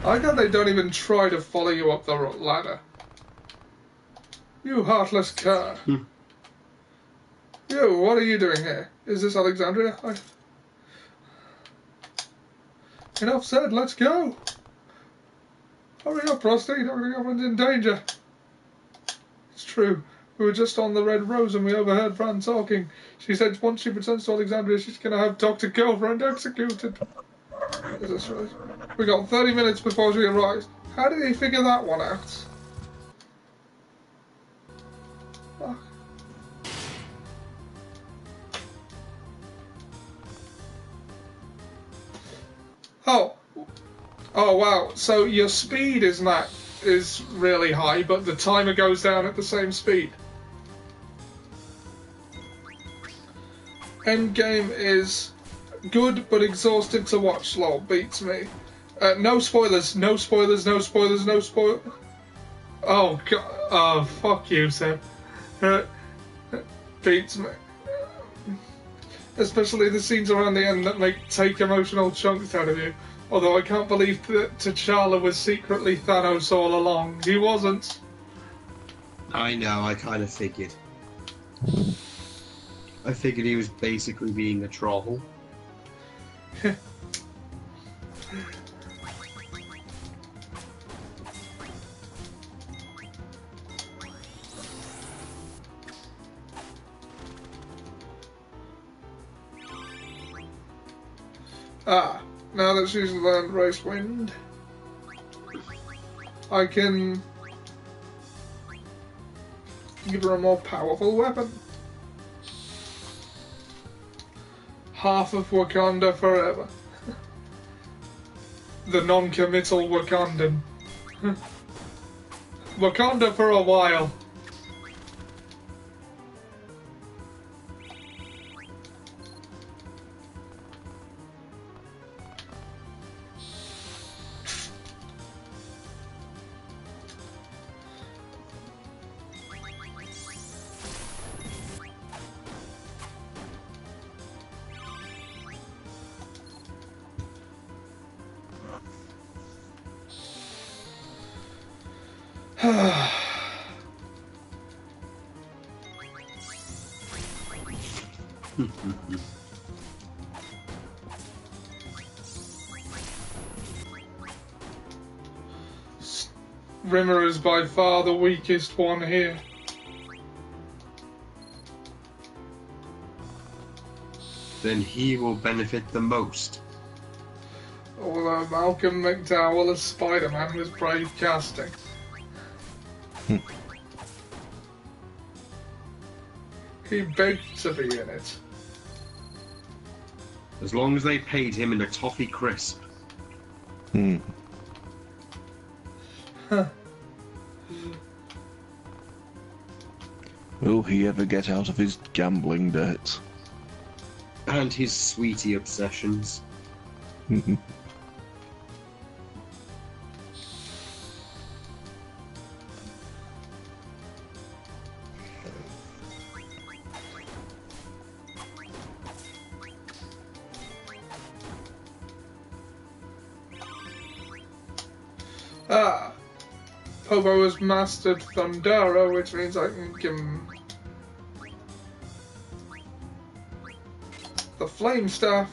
I like how they don't even try to follow you up the ladder. You heartless cur. You, what are you doing here? Is this Alexandria? Enough said, let's go. Hurry up, Rusty, everyone's in danger. It's true. We were just on the Red Rose and we overheard Fran talking. She said once she returns to Alexandria, she's going to have Dr. Girlfriend executed. Is this right? We got 30 minutes before she arrives. How did he figure that one out? Fuck. Oh. Oh wow. So your speed is really high, but the timer goes down at the same speed. Endgame is good but exhausting to watch. Lol, beats me. No spoilers, no spoilers, no spoilers, no spoilers. Oh god, oh fuck you, Sam. Beats me. Especially the scenes around the end that take emotional chunks out of you. Although I can't believe that T'Challa was secretly Thanos all along. He wasn't. I know, I kind of figured. I figured he was basically being a troll. Ah, now that she's learned Race Wind, I can give her a more powerful weapon. Half of Wakanda forever. The non-committal Wakandan. Wakanda for a while. Rimmer is by far the weakest one here. Then he will benefit the most. Although Malcolm McDowell as Spider-Man was brave casting. He begged to be in it. As long as they paid him in a toffee crisp. Will he ever get out of his gambling debts? And his sweetie obsessions. Ah, Pobo has mastered Thundera, which means I can give him the Flame Staff,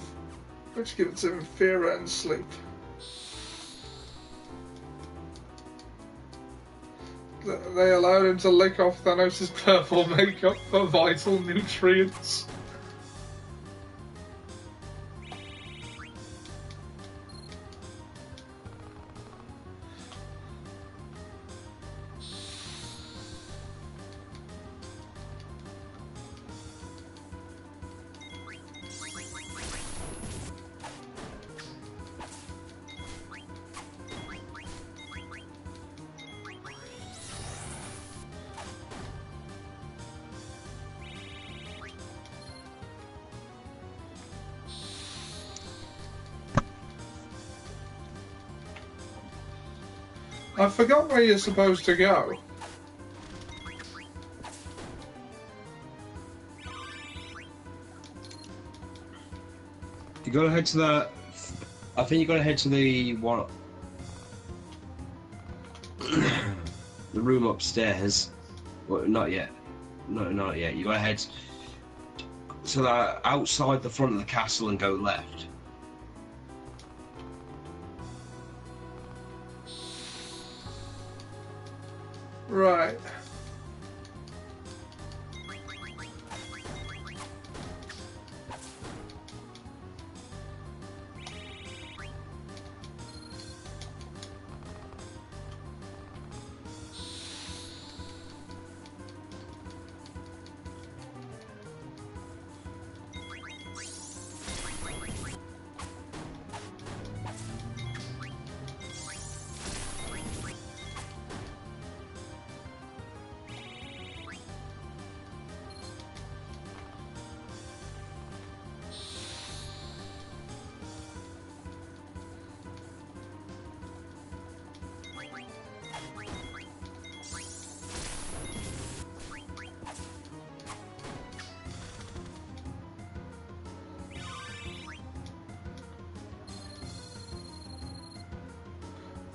which gives him Fear and Sleep. They allowed him to lick off Thanos' purple makeup for vital nutrients. I forgot where you're supposed to go. You gotta head to the. I think you gotta head to the what? The room upstairs. Well, not yet. No, not yet. You gotta head to the outside the front of the castle and go left. Right.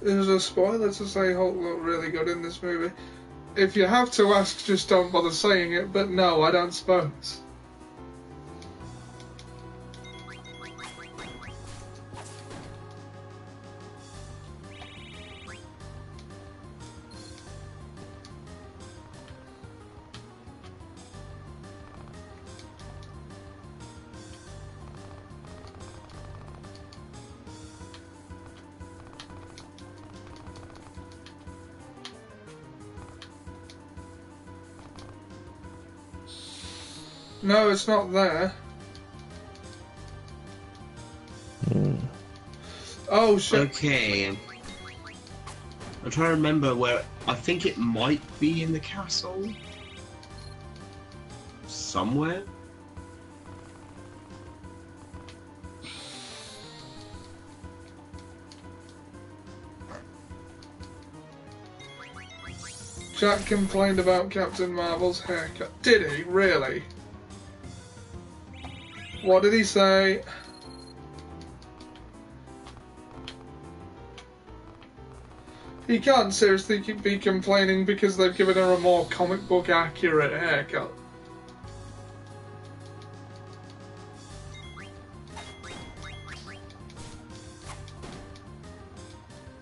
There's a spoiler to say Hulk looked really good in this movie. If you have to ask, just don't bother saying it, but no, I don't suppose. No, it's not there. Oh shit. Okay. I'm trying to remember where. I think it might be in the castle. Somewhere. Jack complained about Captain Marvel's haircut. Did he? Really? What did he say? He can't seriously be complaining because they've given her a more comic book accurate haircut.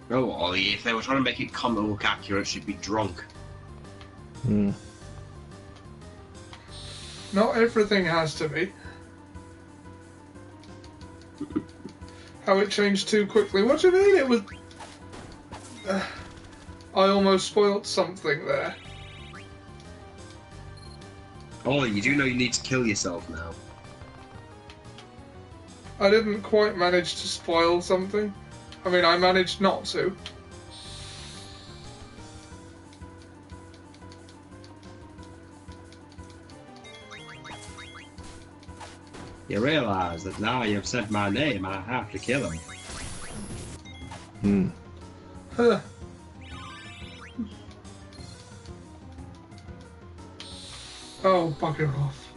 Oh, Ollie, if they were trying to make it comic book accurate, she'd be drunk. Not everything has to be. How it changed too quickly. What do you mean it was... I almost spoilt something there. Ollie, you do know you need to kill yourself now. I didn't quite manage to spoil something. I mean, I managed not to. You realise that now you've said my name, I have to kill him. Huh. Oh, bugger off.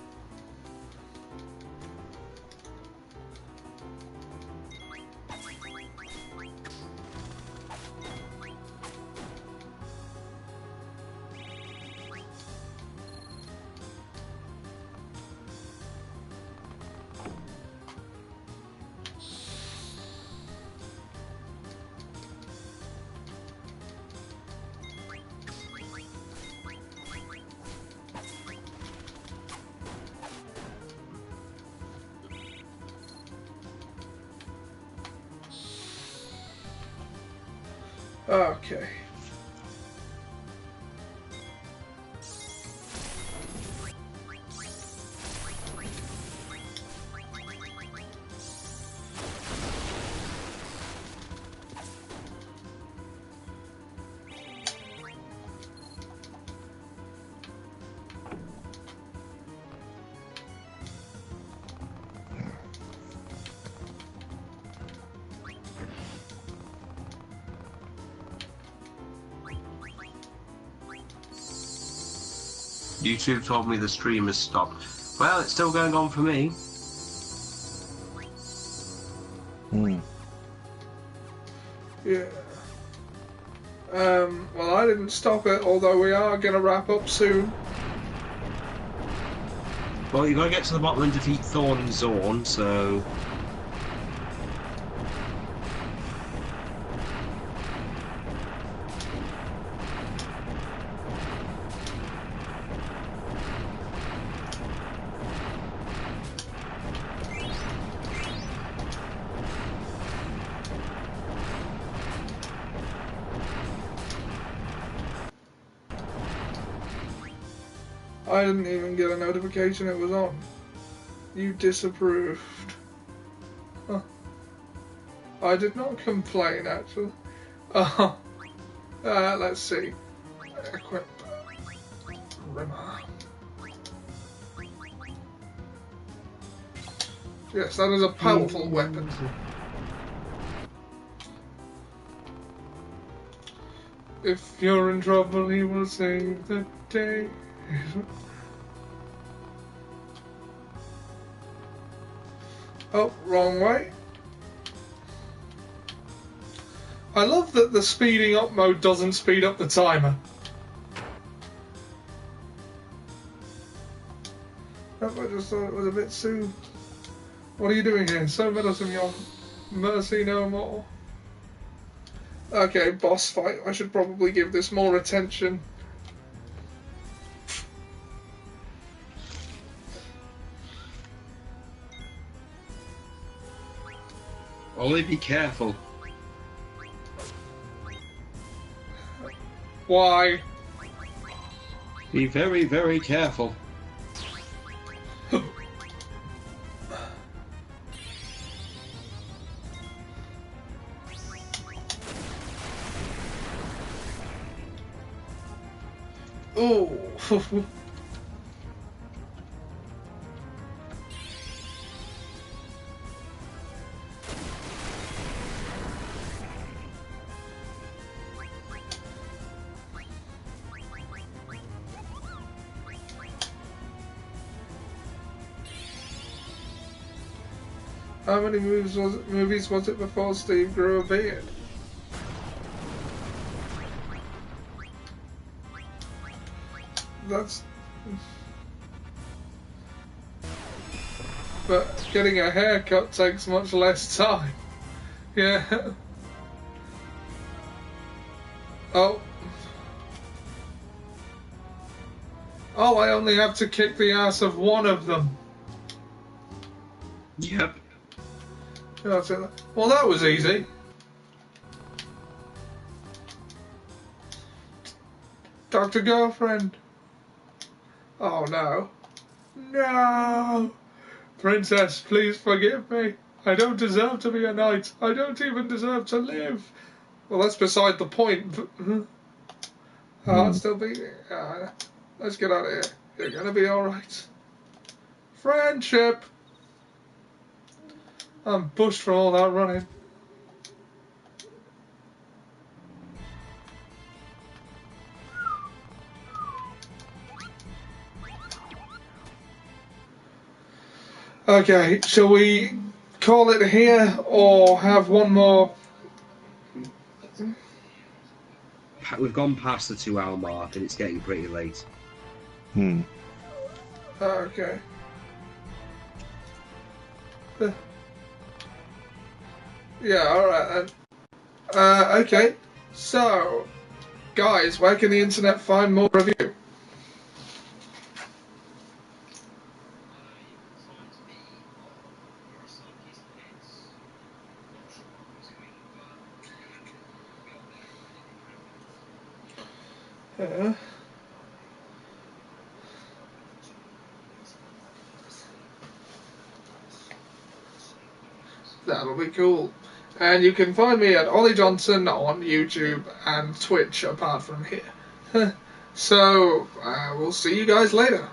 Okay. YouTube told me the stream has stopped. Well, it's still going on for me. Hmm. Yeah. Well, I didn't stop it, although we are going to wrap up soon. Well, you've got to get to the bottom and defeat Thorn and Zorn, so... I didn't even get a notification it was on. You disapproved. Huh. I did not complain, actually. Let's see. Equip. Rimmer. Yes, that is a powerful weapon. If you're in trouble, he will save the day. Oh, wrong way. I love that the speeding up mode doesn't speed up the timer. I just thought it was a bit soon. What are you doing here? So meddlesome, your mercy no more. Okay, boss fight. I should probably give this more attention. Only be careful. Why? Be very, very careful. Oh. How many movies was it before Steve grew a beard? That's... But getting a haircut takes much less time. Yeah. Oh. Oh, I only have to kick the ass of one of them. Yep. That's it. Well, that was easy. Dr. Girlfriend. Oh no. No! Princess, please forgive me. I don't deserve to be a knight. I don't even deserve to live. Well, that's beside the point. Heart still beating. Let's get out of here. You're gonna be alright. Friendship! I'm bushed from all that running. Okay, shall we call it here or have one more? We've gone past the 2-hour mark and it's getting pretty late. Okay. Yeah, alright then. Okay, so, guys, where can the internet find more of you? That'll be cool. And you can find me at Ollie Johnson on YouTube and Twitch apart from here. So, we'll see you guys later.